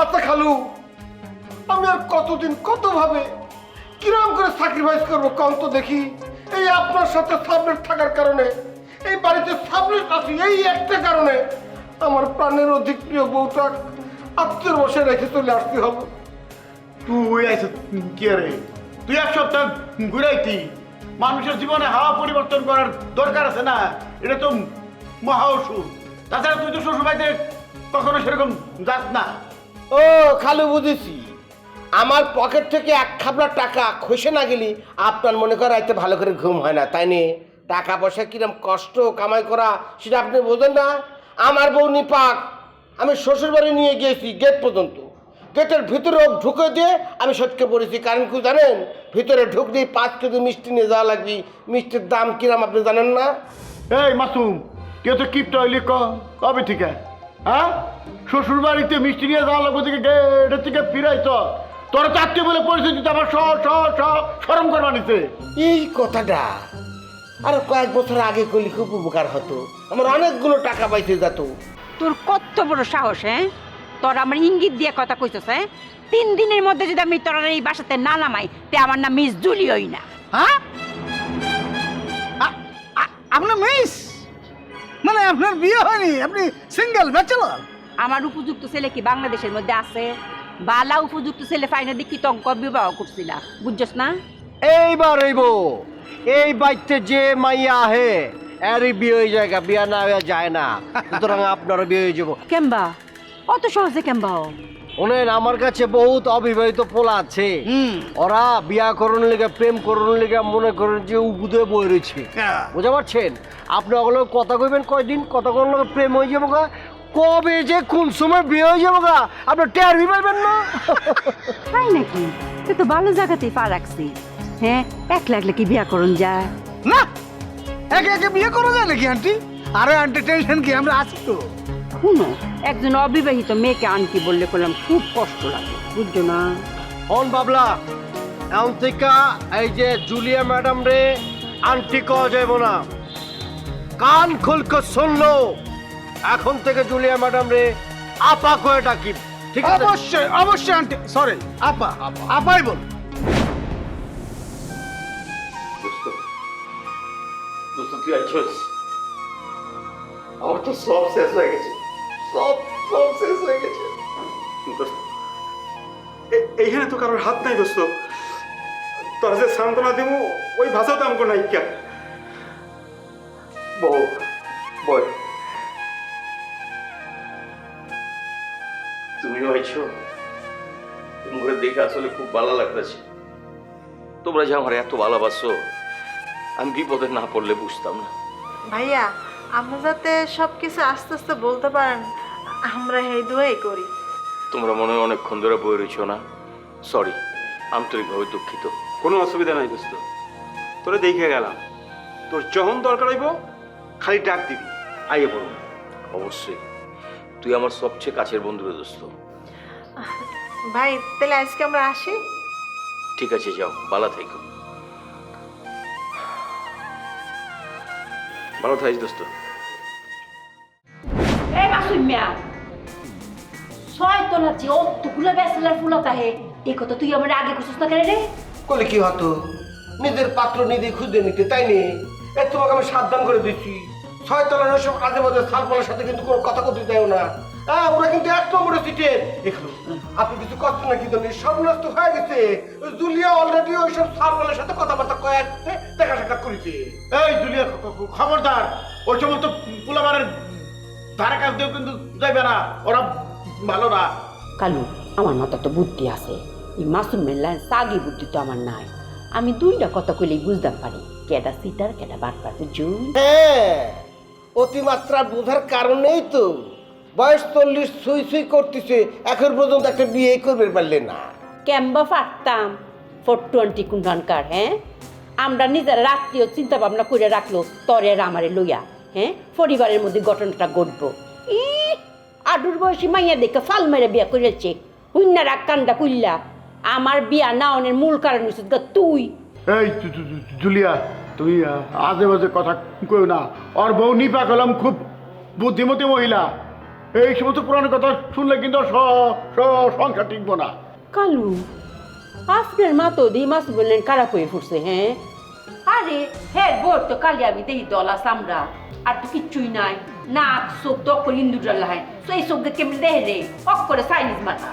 আচ্ছা খালু, আমি আর কতদিন কত ভাবে কিরম করে স্যাক্রিফাইস করবো কম তো দেখি। এই আপনার সাথে সাবলেট থাকার কারণে, এই বাড়িতে সাবলেট আছি, এই একটা কারণে আমার প্রাণের অধিক প্রিয় বউটা আত্মীয় বসে রেখে চলে আসতে হবে। তুই আইস কি রে? তুই এক সপ্তাহ ঘুরাইতি। মানুষের জীবনে হাওয়া পরিবর্তন করার দরকার আছে না? এটা তো মহা ওষুধ। তাছাড়া তুই তো শ্বশুর বাড়িতে কখনো সেরকম যাস না। ও খালু, বুঝেছি। আমার পকেট থেকে এক খাবলা টাকা খসে না গেলি আপনার মনে করা রাইতে ভালো করে ঘুম হয় না, তাই নে? টাকা পয়সা কিরম কষ্ট কামাই করা সেটা আপনি বোঝেন না? আমার বউ নিপাক আমি শ্বশুর বাড়ি নিয়ে গিয়েছি গেট পর্যন্ত, গেটের ভিতরে ঢুকে দিয়ে আমি সটকে পড়েছি। কারণ কি জানেন? ভিতরে ঢুকলেই 5 কেজি মিষ্টি নিয়ে যাওয়া লাগবে। মিষ্টির দাম কিরম আপনি জানেন না? এই মাসুম, কেউ তো কিপটা হইলি কবে ঠিক? হ্যাঁ, শ্বশুর বাড়িতে মিষ্টি নিয়ে যাওয়া লাগবে থেকে গেটের থেকে ফিরাই তো তোর চারটে বলে পরিস্থিতি আমার সরম করবা নিতে। এই কথাটা আর কয়েক বছর আগে করলে খুব উপকার হতো, আমার অনেকগুলো টাকা পাইতে যেত। তোর কত বড় সাহস! হ্যাঁ, তোর আমার ইঙ্গিত দিয়ে কথা কইছস? হ্যাঁ, 3 দিনের মধ্যে যদি আমি তোর এই বাসাতে না নামাই, তে আমার নাম মিস জুলিয়ই না। হ্যাঁ, আপনার মিস মানে আপনার বিয়ে হয়নি, আপনি সিঙ্গেল ব্যাচেলর? আমার উপযুক্ত ছেলে কি বাংলাদেশের মধ্যে আছে? বালা উপযুক্ত ছেলে ফাইনা দেখি তঙ্ক বিবাহ করছি না, বুঝছস না? এইবার এইব এই বাইতে যে মাইয়া আহে এরই বিয়ে হয়ে যায়, বিয়া না হয়ে যায় না। সুতরাং আপনারও বিয়ে হয়ে যাবো। কেমবা অত সহজে কেমবা? ওনের আমার কাছে বহুত অবিবাহিত পোলা আছে, ওরা বিয়া করুন লেগে প্রেম করুন লেগে মনে করেন যে উবুদে বই রয়েছে, বুঝতে পারছেন? আপনি ওগুলো কথা কইবেন কয়দিন, কথা কোন লোক প্রেম হয়ে যাবো গা, কবে যে কোন সময় বিয়ে হয়ে যাবো গা আপনি টেরই পাইবেন না। তাই নাকি? তুই তো ভালো জায়গাতেই পা রাখছি। হ্যাঁ, এক লাগলে কি বিয়া করুন যায় না? একে একে বিয়ে করা যায় নাকি আন্টি? আরে আন্টি টেনশন কি, আমরা আছি তো। শুনো, একজন অবিবাহিত মেয়েকে আন্টি বললে করলাম খুব কষ্ট লাগে, বুঝছো না? হন বাবলা, এখন থেকে এই যে জুলিয়া ম্যাডাম রে আন্টি কওয়া যাইব না, কান খুলকে শুনলো। এখন থেকে জুলিয়া ম্যাডাম রে আপা কয়ে ডাকি, ঠিক আছে? অবশ্যই অবশ্যই আন্টি, সরি আপা, আপাই বল। দোস্ত তুই আইছস, আমার তো সব শেষ হয়ে গেছে, সব শেষ হয়ে গেছে। এইখানে তো কারোর হাত নাই দোস্ত, তোর যে সান্ত্বনা দিব ওই ভাষাও তো আমাকে নাই। কে বউ বয়, তুমিও আইছো, তোমাকে দেখে আসলে খুব ভালো লাগতেছে। তোমরা যে আমার এত ভালোবাসো, আমি বিপদে না পড়লে বুঝতাম না। ভাইয়া, আপনি যাতে সবকিছু আস্তে আস্তে বলতে পারেন, আমরা এই দোয়াই করি। তোমরা মনে হয় অনেকক্ষণ ধরে বই রয়েছো না, সরি, আন্তরিকভাবে দুঃখিত। কোনো অসুবিধা নাই দোস্ত, তোরে দেখে গেলাম, তোর যখন দরকার হইব খালি ডাক দিবি, আইয়ে পড়ুন। অবশ্যই, তুই আমার সবচেয়ে কাছের বন্ধু রে দোস্ত। ভাই, তাহলে আজকে আমরা আসি। ঠিক আছে, যাও, ভালো থেকো। ভালো থাকিস দোস্ত। এই মাসুম মিয়া, ছয়তলা যে অতগুলো ব্যাচেলার ফুল তাহে, এই কথা তুই আমার আগে কইছস না কেন রে? বলে কি হতো, নিজের পাত্র নিজে খুঁজে নিতে, তাই নেই? এর তোমাকে আমি সাবধান করে দিচ্ছি, 6 তলার সব আজে বাজে সালপালের সাথে কিন্তু কোনো কথা কথিত দেয় না। হ্যাঁ, ওরা কিন্তু 1 নম্বরে সিটে। এখানে আপনি কিছু করছেন না কি জন্য সব নষ্ট হয়ে গেছে জুলিয়া অলরেডি ওইসব সার্বলের সাথে কথাবার্তা কয়ে আসছে দেখা সাক্ষাৎ করেছে এই জুলিয়া খবরদার ওই সমস্ত পোলাবারের ধারে কাছ দিয়েও কিন্তু যাইবে না, ওরা ভালো না। কালু আমার মাথা তো বুদ্ধি আছে, এই মাসুম মেলায় সাগি বুদ্ধি তো আমার নাই। আমি দুইটা কথা কইলেই বুঝতে পারি কেডা সিটার কেডা বাটপার, বুঝছো? হ্যাঁ, অতিমাত্রা বোঝার কারণেই তো বয়স 40 সুই সুই করতেছে, এখন পর্যন্ত একটা বিয়ে করবে পারলে না। কেম্বা পারতাম 420 কুন্ডানকার। হ্যাঁ, আমরা নিজেরা রাত্রিও চিন্তা ভাবনা করে রাখলো তরে আর আমারে লইয়া, হ্যাঁ, পরিবারের মধ্যে ঘটনাটা ঘটবো। আডুর বয়সী মাইয়া দেখে ফাল মেরে বিয়া করেছে, হুইন্না রাগ কান্ডা কুল্লা। আমার বিয়া না অনের মূল কারণ হচ্ছে তুই। এই জুলিয়া, তুমি আজে বাজে কথা কইও না। ওর বউ নিপা কলম খুব বুদ্ধিমতী মহিলা, এই সমস্ত পুরানো কথা শুনলে কিন্তু সংখ্যা টিকবো না। কালু, আপনার মা তো দিয়ে মাছ বললেন খারাপ হয়ে ফুটছে। হ্যাঁ, আরে হ্যাঁ, বোর তো কালি আমি দেখি দলা চামড়া, আর তো কিচ্ছুই নাই। নাক চোখ তো অক্ষর ইন্দুর লাহায়, সেই চোখ কেমনি দেখে রে অক্ষরে চাইনিজ মাথা।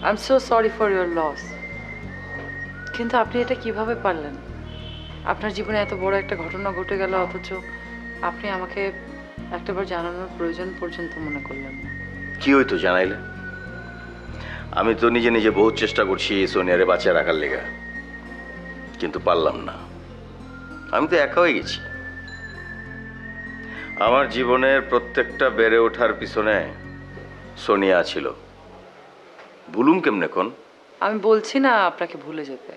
I am so sorry for your loss. কিন্তু আপনি এটা কিভাবে পারলেন? আপনার জীবনে এত বড় একটা ঘটনা ঘটে গেল, অথচ আপনি আমাকে একটাবার জানানোর প্রয়োজন পর্যন্ত মনে করলেন না। কি হইতো জানাইলে? আমি তো নিজে নিজে বহুত চেষ্টা করছি সোনিয়ারে বাঁচিয়ে রাখার লেগা, কিন্তু পারলাম না। আমি তো একা হয়ে গেছি। আমার জীবনের প্রত্যেকটা বেড়ে ওঠার পিছনে সোনিয়া ছিল। ভুলুম কেমনে কোন? আমি বলছি না আপনাকে ভুলে যেতে।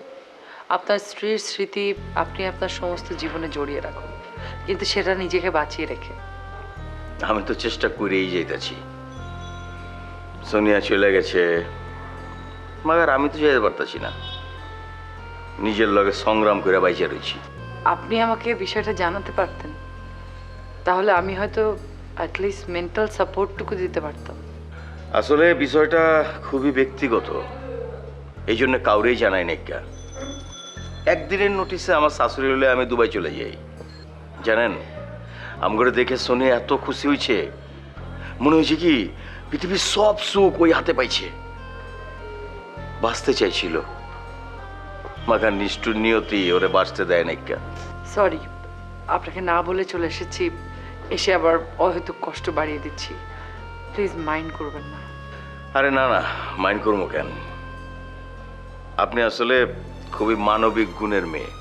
আপনার স্ত্রীর স্মৃতি আপনি আপনার সমস্ত জীবনে জড়িয়ে রাখুন, কিন্তু সেটা নিজেকে বাঁচিয়ে রেখে। আমি তো চেষ্টা করেই যাইতেছি। সোনিয়া চলে গেছে, মাগার আমি তো যেতে পারতাছি না। নিজের লগে সংগ্রাম করে বাইচে রয়েছি। আপনি আমাকে বিষয়টা জানাতে পারতেন, তাহলে আমি হয়তো অ্যাটলিস্ট মেন্টাল সাপোর্টটুকু দিতে পারতাম। আসলে বিষয়টা খুবই ব্যক্তিগত, এই জন্য কাউরেই জানাই নাই। একদিনের নোটিসে আমার শাশুড়ি হলে আমি দুবাই চলে যাই। জানেন, আমগরে দেখে শুনে এত খুশি হয়েছে, মনে হয়েছে কি পৃথিবীর সব সুখ ওই হাতে পাইছে। বাঁচতে চাইছিল, মাখার নিষ্ঠুর নিয়তি ওরে বাঁচতে দেয় নাইকা। সরি, আপনাকে না বলে চলে এসেছি, এসে আবার অহেতুক কষ্ট বাড়িয়ে দিচ্ছি। প্লিজ মাইন্ড করবেন না। আরে না না, মাইন্ড করবো কেন? আপনি আসলে খুবই মানবিক গুণের মেয়ে।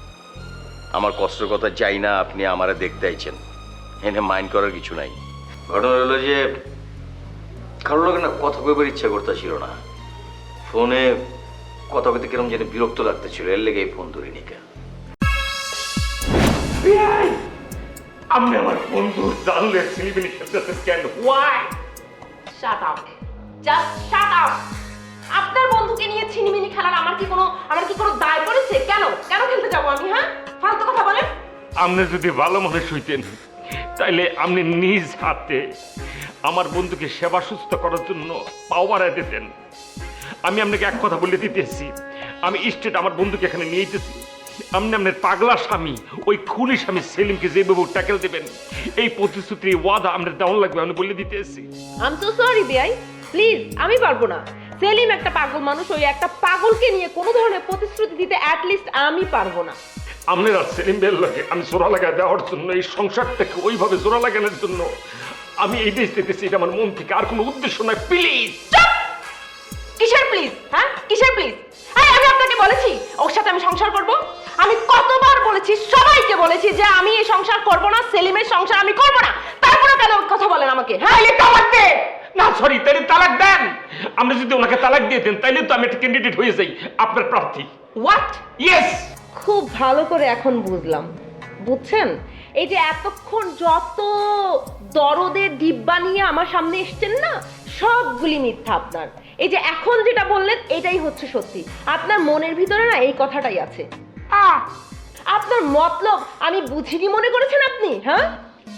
আমার কষ্টের কথা চাই না, আপনি আমারে দেখতে আইছেন, এনে মাইন্ড করার কিছু নাই। ঘটনা হলো যে কারোর লোক না কথা কইবার ইচ্ছা করতেছিল না, ফোনে কথা বলতে কিরকম যেন বিরক্ত লাগতেছিল, এর লেগে ফোন ধরে নিকা। আমি আমার বন্ধু জানলে সিলিমিনি খেলতেছেন কেন? Why shut up, just shut up. আপনার বন্ধুকে নিয়ে ছিনিমিনি খেলার আমার কি কোনো দায় পড়েছে? কেন কেন খেলতে যাবো আমি? হ্যাঁ, ফালতু কথা বলেন। আপনি যদি ভালো মানুষ হইতেন তাইলে আপনি নিজ হাতে আমার বন্ধুকে সেবা সুস্থ করার জন্য পাও বাড়াই দিতেন। আমি আপনাকে এক কথা বলে দিতেছি, আমি স্টেট আমার বন্ধুকে এখানে নিয়ে যেতেছি। আপনি আপনার পাগলা স্বামী, ওই খুনি স্বামী সেলিমকে যেভাবে ট্যাকেল দেবেন, এই প্রতিশ্রুতি ওয়াদা আপনার দেওয়ান লাগবে, আমি বলে দিতেছি। আই এম সো সরি বিআই, প্লিজ আমি পারবো না। সেলিম একটা পাগল মানুষ, ওই একটা পাগলকে নিয়ে কোনো ধরনের প্রতিশ্রুতি দিতে অ্যাটলিস্ট আমি পারবো না। আপনার আর সেলিম বেল লাগে আমি জোড়া লাগায় দেওয়ার জন্য, এই সংসারটাকে ওইভাবে জোড়া লাগানোর জন্য আমি এই দেশ দিতেছি, এটা আমার মন থেকে, আর কোনো উদ্দেশ্য নয়। প্লিজ। কিসের প্লিজ? হ্যাঁ, কিসের প্লিজ? আমি আপনাকে বলেছি ওর সাথে আমি সংসার করব? আমি কতবার বলেছি, সবাইকে বলেছি যে আমি এই সংসার করব না, সেলিমের সংসার আমি করব না। তারপরে কেন কথা বলেন আমাকে? হ্যাঁ, তালাক দেন। না সরি, তাইলে তালাক দেন। আপনি যদি ওনাকে তালাক দিয়ে দেন তাইলে তো আমি একটা ক্যান্ডিডেট হয়ে যাই, আপনার প্রার্থী। হোয়াট? ইয়েস। খুব ভালো করে এখন বুঝলাম, বুঝছেন? এই যে এতক্ষণ যত দরদের ডিব্বা নিয়ে আমার সামনে এসছেন না, সবগুলি মিথ্যা আপনার। এই যে এখন যেটা বললেন এটাই হচ্ছে সত্যি। আপনার মনের ভিতরে না এই কথাটাই আছে। আপনার মতলব আমি বুঝিনি মনে করেছেন আপনি? হ্যাঁ,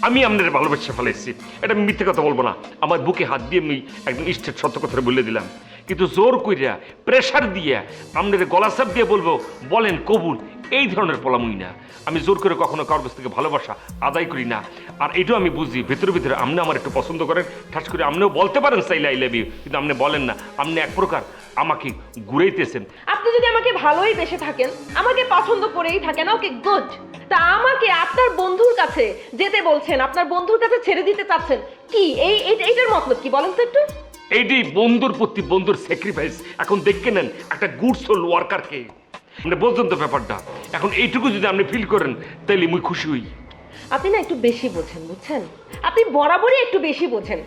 আমি আপনার ভালোবেসে ফেলেছি, এটা আমি মিথ্যে কথা বলবো না। আমার বুকে হাত দিয়ে আমি একদম স্টেট সত্য কথা বলে দিলাম, কিন্তু জোর কইরা প্রেশার দিয়ে আপনার গলা চাপ দিয়ে বলবো বলেন কবুল, এই ধরনের পোলামুই না। আমি জোর করে কখনো কারোর কাছ থেকে ভালোবাসা আদায় করি না। আর এটাও আমি বুঝি ভিতরে ভিতরে আপনি আমার একটু পছন্দ করেন, ঠাস করে আপনিও বলতে পারেন চাইলে আই লাভ ইউ, কিন্তু আপনি বলেন না। আপনি এক প্রকার আমাকে ঘুরাইতেছেন। আপনি যদি আমাকে ভালোই বেসে থাকেন, আমাকে পছন্দ করেই থাকেন, ওকে গুড। তা আমাকে আপনার বন্ধুর কাছে যেতে বলছেন, আপনার বন্ধুর কাছে ছেড়ে দিতে চাচ্ছেন কি? এইটার মতলব কি বলেন তো একটু? এইটি বন্ধুর প্রতি বন্ধুর স্যাক্রিফাইস। এখন দেখে নেন একটা গুড সোল ওয়ার্কারকে, মানে বুঝছেন তো ব্যাপারটা। এখন এইটুকু যদি আপনি ফিল করেন তাহলে মুই খুশি হই। আপনি না একটু বেশি বোঝেন, বুঝছেন? আপনি বরাবরই একটু বেশি বোঝেন।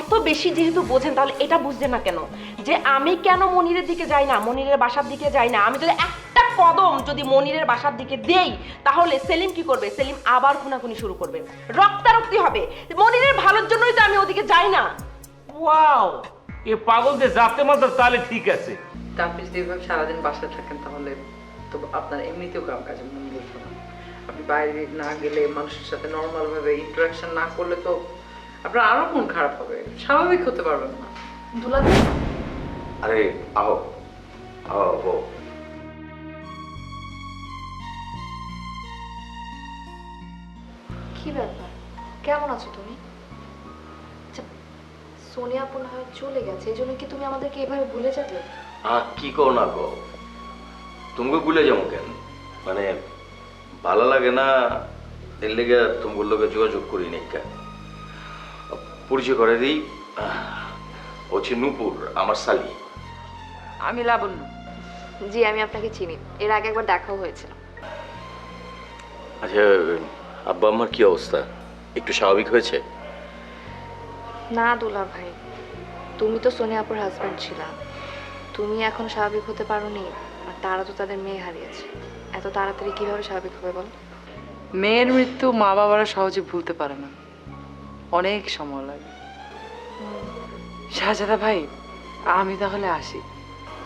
এত বেশি যেহেতু বোঝেন, তাহলে এটা বুঝছেন না কেন যে আমি কেন মনিরের দিকে যাই না, মনিরের বাসার দিকে যাই না? আমি যদি একটা কদম যদি মনিরের বাসার দিকে দেই, তাহলে সেলিম কি করবে? সেলিম আবার খুনাখুনি শুরু করবে, রক্তারক্তি হবে। মনিরের ভালোর জন্যই তো আমি ওদিকে যাই না। ওয়াও, এ পাগলদের জাতে মাত্র তাহলে ঠিক আছে। তা আপনি যদি এভাবে সারাদিন বাসায় থাকেন তাহলে তো আপনার এমনিতেও কাজে মন বসবে না। আপনি বাইরে না গেলে, মানুষের সাথে নর্মাল ভাবে ইন্টারাকশন না করলে তো আপনার আরো মন খারাপ হবে, স্বাভাবিক হতে পারবেন না। দুলাভাই, আরে আহো আহো। কি ব্যাপার, কেমন আছো তুমি? আচ্ছা, সোনিয়া আপু না হয় চলে গেছে, এই জন্য কি তুমি আমাদেরকে এভাবে ভুলে যাবে? কি কো না কো, তুমি ভুলে যাবো কেন? মানে ভালো লাগে না এর লেগে তোমার লোকে যোগাযোগ করি নাই। পরিচয় করে দিই, হচ্ছে নূপুর, আমার শালি। আমি লাবণ্য। জি, আমি আপনাকে চিনি, এর আগে একবার দেখাও হয়েছিল। আচ্ছা, আব্বা আমার কি অবস্থা? একটু স্বাভাবিক হয়েছে? না দুলা ভাই, তুমি তো সোনিয়া আপুর হাজব্যান্ড ছিলা, তুমি এখন স্বাভাবিক হতে পারোনি। আর তারা তো তাদের মেয়ে হারিয়েছে, এত তাড়াতাড়ি কিভাবে স্বাভাবিক হবে বল? মেয়ের মৃত্যু মা বাবারা সহজে ভুলতে পারে না, অনেক সময় লাগে। শাহজাদা ভাই, আমি তাহলে আসি।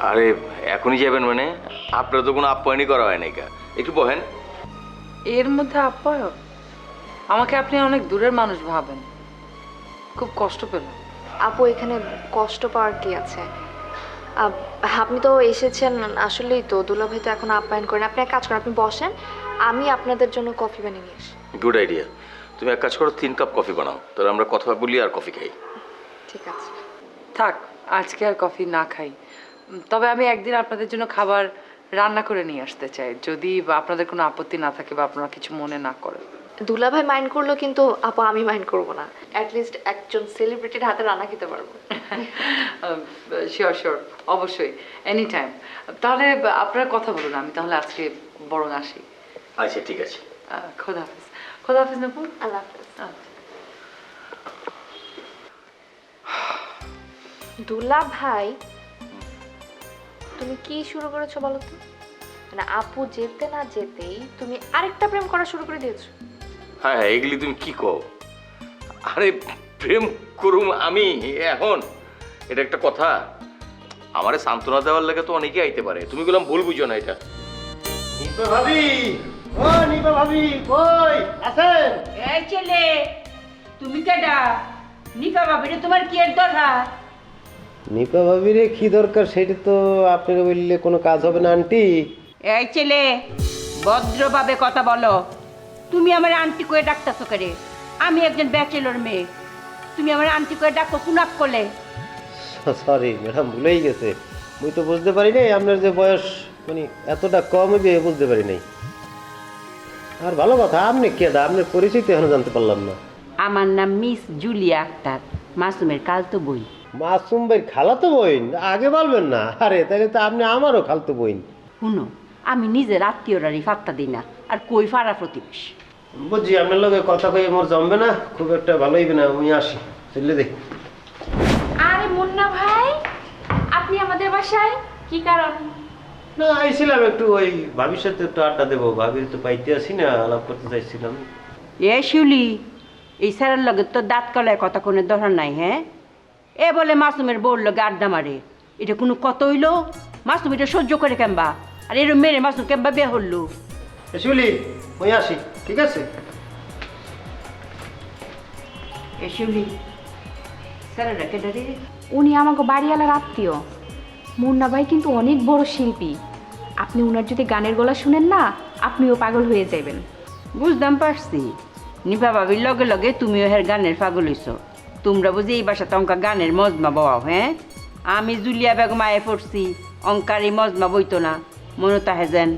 আরে এখনই যাবেন মানে? আপনার তো কোনো আপ্যায়নই করা হয় নাই। একটু বহেন। এর মধ্যে আপ্যায়ন? আমাকে আপনি অনেক দূরের মানুষ ভাবেন, খুব কষ্ট পেলাম। আপু, এখানে কষ্ট পাওয়ার কি আছে? আপনি তো এসেছেন, আসলেই তো দুলাভাই তো এখন আপ্যায়ন করেন। আপনি এক কাজ করেন, আপনি বসেন, আমি আপনাদের জন্য কফি বানিয়ে নিয়ে আসি। Good idea. তুমি এক কাজ করো, 3 কাপ কফি বানাও, তাহলে আমরা কথা বলি আর কফি খাই। ঠিক আছে। থাক, আজকে আর কফি না খাই। তবে আমি একদিন আপনাদের জন্য খাবার রান্না করে নিয়ে আসতে চাই, যদি আপনাদের কোনো আপত্তি না থাকে বা আপনারা কিছু মনে না করেন। দুলাভাই মাইন্ড করলো, কিন্তু আপু আমি মাইন্ড করবো না। অ্যাটলিস্ট একজন সেলিব্রিটির হাতে রান্না খেতে পারবো। শিওর শিওর, অবশ্যই, এনি টাইম। তাহলে আপনারা কথা বলুন, আমি তাহলে আজকে বরং আসি। আচ্ছা ঠিক আছে। খোদা হাফিজ। খোদা হাফিজ নপুর। আল্লাহ হাফিজ। দুলা ভাই, তুমি কি শুরু করেছো বলো তো? মানে আপু যেতে না যেতেই তুমি আরেকটা প্রেম করা শুরু করে দিয়েছো। হ্যাঁ, এগুলি তুমি কি কও? আরে প্রেম করুম আমি এখন? এটা একটা কথা? আমারে সান্ত্বনা দেওয়ার লাগে তো অনেকেই আইতে পারে, তুমি বললাম ভুল বুঝো না এটা। নিপা ভাবি, ও নিপা ভাবি কই আছেন? এই ছেলে, তুমি কেডা? নিপা ভাবিরে তোমার কি এর দরকার? নিপা ভাবিরে কি দরকার সেটা তো আপনারা বললে কোনো কাজ হবে না আন্টি। এই ছেলে, ভদ্রভাবে কথা বলো। তুমি আমার আন্টি কয়ে ডাকতেছো করে? আমি একজন ব্যাচেলর মেয়ে, তুমি আমার আন্টি কয়ে ডাকো কুনাক করলে? সরি ম্যাডাম, ভুলেই গেছে। মুই তো বুঝতে পারি নাই আপনার যে বয়স মানে এতটা কম হবে, বুঝতে পারি নাই। আর ভালো কথা, আপনি কে দা? আপনার পরিচিত এখনো জানতে পারলাম না। আমার নাম মিস জুলিয়া আক্তার, মাসুমের খালতো বই। মাসুম ভাই খালাতো বোন? আগে বলবেন না। আরে তাহলে তো আপনি আমারও খালতো বোন। শুনো, আমি নিজের আত্মীয়রারই ফাত্তা দিই না, আর কই ফাড়া প্রতিবেশ। বুঝছি, আপনার লগে কথা কই মোর জমবে না, খুব একটা ভালো হইবে না। আমি আসি, চলে দেখ। আরে মুন্না ভাই, আপনি আমাদের বাসায় কি কারণ? না, আইছিলাম একটু ওই ভাবির সাথে একটু আড্ডা দেবো। ভাবির তো পাইতে আসি না, আলাপ করতে চাইছিলাম। এ শিউলি, এই স্যারের লগে তো দাঁত কলায় কথা কোনো দরকার নাই। হ্যাঁ, এ বলে মাসুমের বউর লগে আড্ডা মারে, এটা কোনো কত হইলো? মাসুম এটা সহ্য করে কেমবা? আর এর মেরে মাসুম কেমবা বিয়ে হলো? শিউলি, ওই আসি, ঠিক আছে? এ শিউলি, স্যারেরা কেডা রে? উনি আমাকে বাড়িওয়ালার আত্মীয়। মুন্না ভাই কিন্তু অনেক বড় শিল্পী, আপনি উনার যদি গানের গলা শুনেন না আপনিও পাগল হয়ে যাবেন। বুঝতাম পারছি, নিপা ভাবির লগে লগে তুমিও হের গানের পাগল হইছ। তোমরা বুঝি এই বাসাতে অঙ্কা গানের মজমা বওয়াও, হ্যাঁ? আমি জুলিয়া বেগম আয়ে পড়ছি, অঙ্কার এই মজমা বইতো না, মনে তাহে যেন।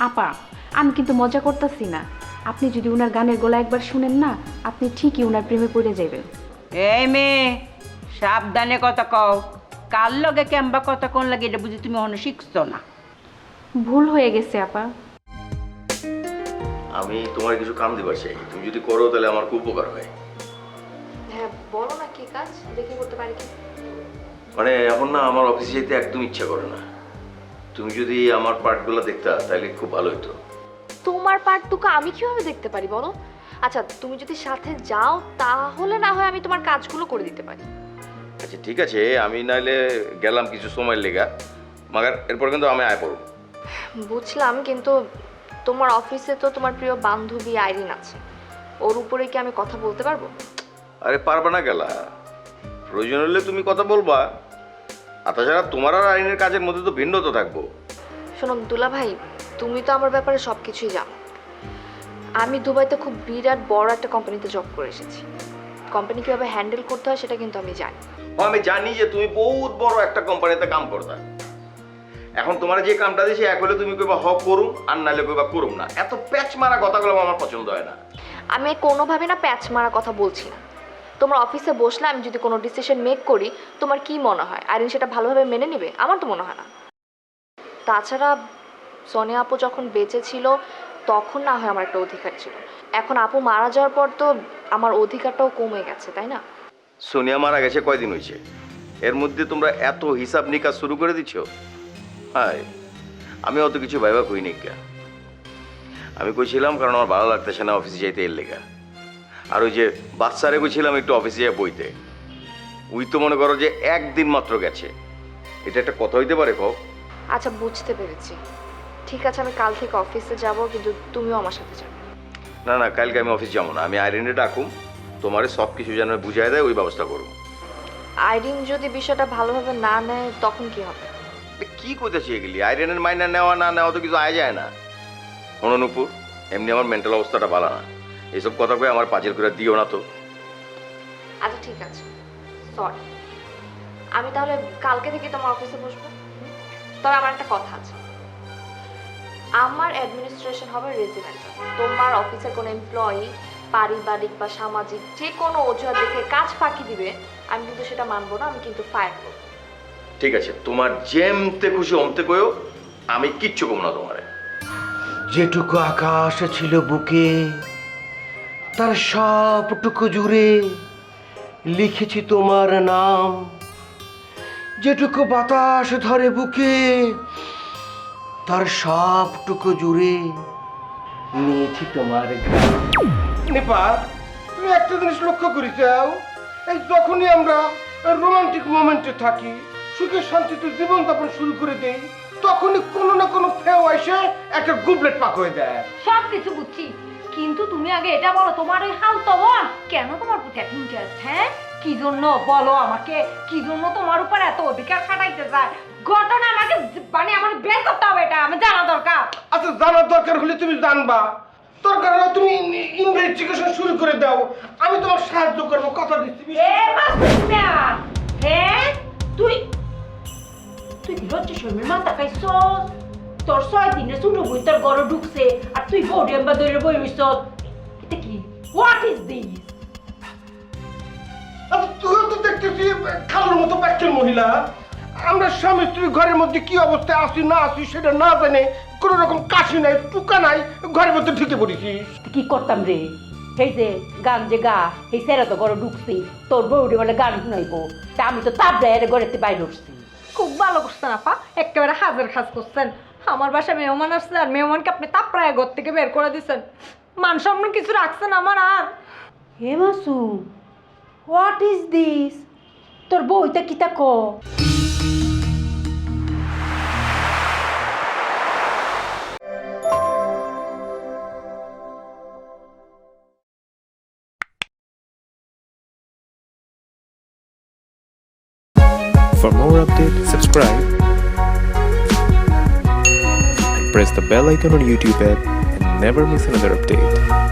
আপা, আমি কিন্তু মজা করতেছি না। আপনি যদি উনার গানের গলা একবার শুনেন না, আপনি ঠিকই উনার প্রেমে পড়ে যাবেন। এই মেয়ে, সাবধানে কথা কও। কার লগে কেমবা কথা কোন লাগে এটা বুঝি তুমি এখনো শিখছো না। ভুল হয়ে গেছে আপা। আমি তোমার কিছু কাম দিবার চাই, তুমি যদি করো তাহলে আমার খুব উপকার হয়। হ্যাঁ বলো না কি কাজ, দেখে করতে পারি কি। মানে এখন না আমার অফিসে যেতে একদম ইচ্ছা করে না। তুমি যদি আমার পার্টগুলো দেখতা তাহলে খুব ভালো হতো। তোমার পার্টটুকু আমি কিভাবে দেখতে পারি বলো? আচ্ছা তুমি যদি সাথে যাও তাহলে না হয় আমি তোমার কাজগুলো করে দিতে পারি। আচ্ছা ঠিক আছে, আমি নাইলে গেলাম কিছু সময় লেগা, মাগার এরপর কিন্তু আমি আয় পড়ব। বুঝলাম, কিন্তু তোমার অফিসে তো তোমার প্রিয় বান্ধবী আইরিন আছে, ওর উপরে কি আমি কথা বলতে পারবো? আরে পারবা না গেলা, প্রয়োজন হলে তুমি কথা বলবা। আর তাছাড়া তোমার আর আইনের কাজের মধ্যে তো ভিন্নতা থাকবো। শোনো দুলা ভাই, তুমি তো আমার ব্যাপারে সব কিছুই জানো। আমি দুবাইতে খুব বিরাট বড় একটা কোম্পানিতে জব করে এসেছি। কোম্পানি কীভাবে হ্যান্ডেল করতে হয় সেটা কিন্তু আমি জানি। আমি জানি যে তুমি বহুত বড় একটা কোম্পানিতে কাম করতা। এখন তোমার যে কামটা দিয়েছে এক হলে তুমি কইবা হক করুম, আর নাহলে কইবা করুম না। এত প্যাচ মারা কথাগুলো আমার পছন্দ হয় না। আমি কোনোভাবে না প্যাচ মারা কথা বলছি না। তোমার অফিসে বসলে আমি যদি কোনো ডিসিশন মেক করি, তোমার কি মনে হয় আইরিন সেটা ভালোভাবে মেনে নেবে? আমার তো মনে হয় না। তাছাড়া সোনিয়া আপু যখন বেঁচে ছিল তখন না হয় আমার একটা অধিকার ছিল, এখন আপু মারা যাওয়ার পর তো আমার অধিকারটাও কমে গেছে, তাই না? সোনিয়া মারা গেছে কয়দিন হয়েছে, এর মধ্যে তোমরা এত হিসাব নিকাশ শুরু করে দিচ্ছ। হাই, আমি অত কিছু ভাইবা কই নি। আমি কইছিলাম কারণ আমার ভালো লাগতেছে না অফিসে যাইতে এর লেগা। আর ওই যে বাচ্চারে কইছিলাম একটু অফিসে যাই বইতে, ওই তো মনে করো যে একদিন মাত্র গেছে। এটা একটা কথা হইতে পারে কও? আচ্ছা বুঝতে পেরেছি, ঠিক আছে আমি কাল থেকে অফিসে যাব, কিন্তু তুমিও আমার সাথে যাবে। না না, কালকে আমি অফিস যাবো না। আমি আইরিনে ডাকুম, তোমারে সব কিছু যেন বুঝাই দেয় ওই ব্যবস্থা করুন। আইরিন যদি বিষয়টা ভালোভাবে না নেয় তখন কি হবে? কি কইতেছি এগুলি? আইরিনের মাইনা নেওয়া না নেওয়া তো কিছু আয় যায় না। অনুপুর, এমনি আমার মেন্টাল অবস্থাটা ভালো না, এইসব কথা কয়ে আমার পাজের করে দিও না তো। আচ্ছা ঠিক আছে, সরি। আমি তাহলে কালকে থেকে তোমার অফিসে বসবো। তবে আমার একটা কথা আছে, আমার অ্যাডমিনিস্ট্রেশন হবে রেজিমেন্টাল। তোমার অফিসের কোনো এমপ্লয়ি পারিবারিক বা সামাজিক যে কোনো অজুহাত দেখে কাজ ফাঁকি দিবে, আমি কিন্তু সেটা মানবো না, আমি কিন্তু ফায়ার করবো। ঠিক আছে, তোমার যেমতে খুশি অমতে কইও, আমি কিচ্ছু কম না তোমারে। যেটুকু আকাশে ছিল বুকে, তার সবটুকু জুড়ে লিখেছি তোমার নাম। যেটুকু বাতাস ধরে বুকে, তার সবটুকু জুড়ে নিয়েছি তোমার গান। নেপা, তুমি একটা জিনিস লক্ষ্য করে যাও, এই যখনই আমরা রোমান্টিক মোমেন্টে থাকি, সুখে শান্তিতে জীবনযাপন শুরু করে দেই, তখনই কোনো না কোনো ফেও এসে একটা গুবলেট পাক হয়ে দেয়। সব কিছু বুঝছি, কিন্তু তুমি আগে এটা বলো, তোমার ওই হালতো বোন কেন তোমার প্রতি এত ইন্টারেস্ট? হ্যাঁ, কি জন্য বলো আমাকে, কি জন্য তোমার উপর এত অধিকার খাটাইতে চায়? ঘটনা আমাকে মানে আমার বের করতে হবে, এটা আমি জানা দরকার। আচ্ছা জানার দরকার হলে তুমি জানবা, দরকার হলে তুমি ইনভেস্টিগেশন শুরু করে দাও, আমি তোমার সাহায্য করবো, কথা দিচ্ছি। হ্যাঁ, তুই তুই কি লজ্জা শর্মের মাথা খাইছ? তোর 6 দিনে ছোট বই তোর ঘরে ঢুকছে আর তুই বডি এম্বা ধরে বই হইছ। এটা কি? What is this? আচ্ছা তুইও তো দেখতেছি খালুর মতো বাচ্চার মহিলা। আমরা স্বামী স্ত্রী ঘরের মধ্যে কি অবস্থায় আছি না আছি সেটা না জানে, কোন রকম কাশি নাই টুকা নাই, ঘরের মধ্যে ঢুকে পড়েছিস। কি করতাম রে? এই যে গান যে গা, এই সেরা তো ঘরে ঢুকছি, তোর বউডি বলে গান শুনাইবো, তা আমি তো তাবড়াইয়ের ঘরেতে বাইরে উঠছি। খুব ভালো করছেন আপা, একেবারে হাজার খাজ করছেন। আমার বাসায় মেহমান আসছে আর মেহমানকে আপনি তাপড়ায় ঘর থেকে বের করে দিচ্ছেন, মান সম্মান কিছু রাখছেন আমার আর? হে মাসুম, হোয়াট ইজ দিস? তোর বউটা কি তা ক? For more updates, subscribe and press the bell icon on YouTube app and never miss another update.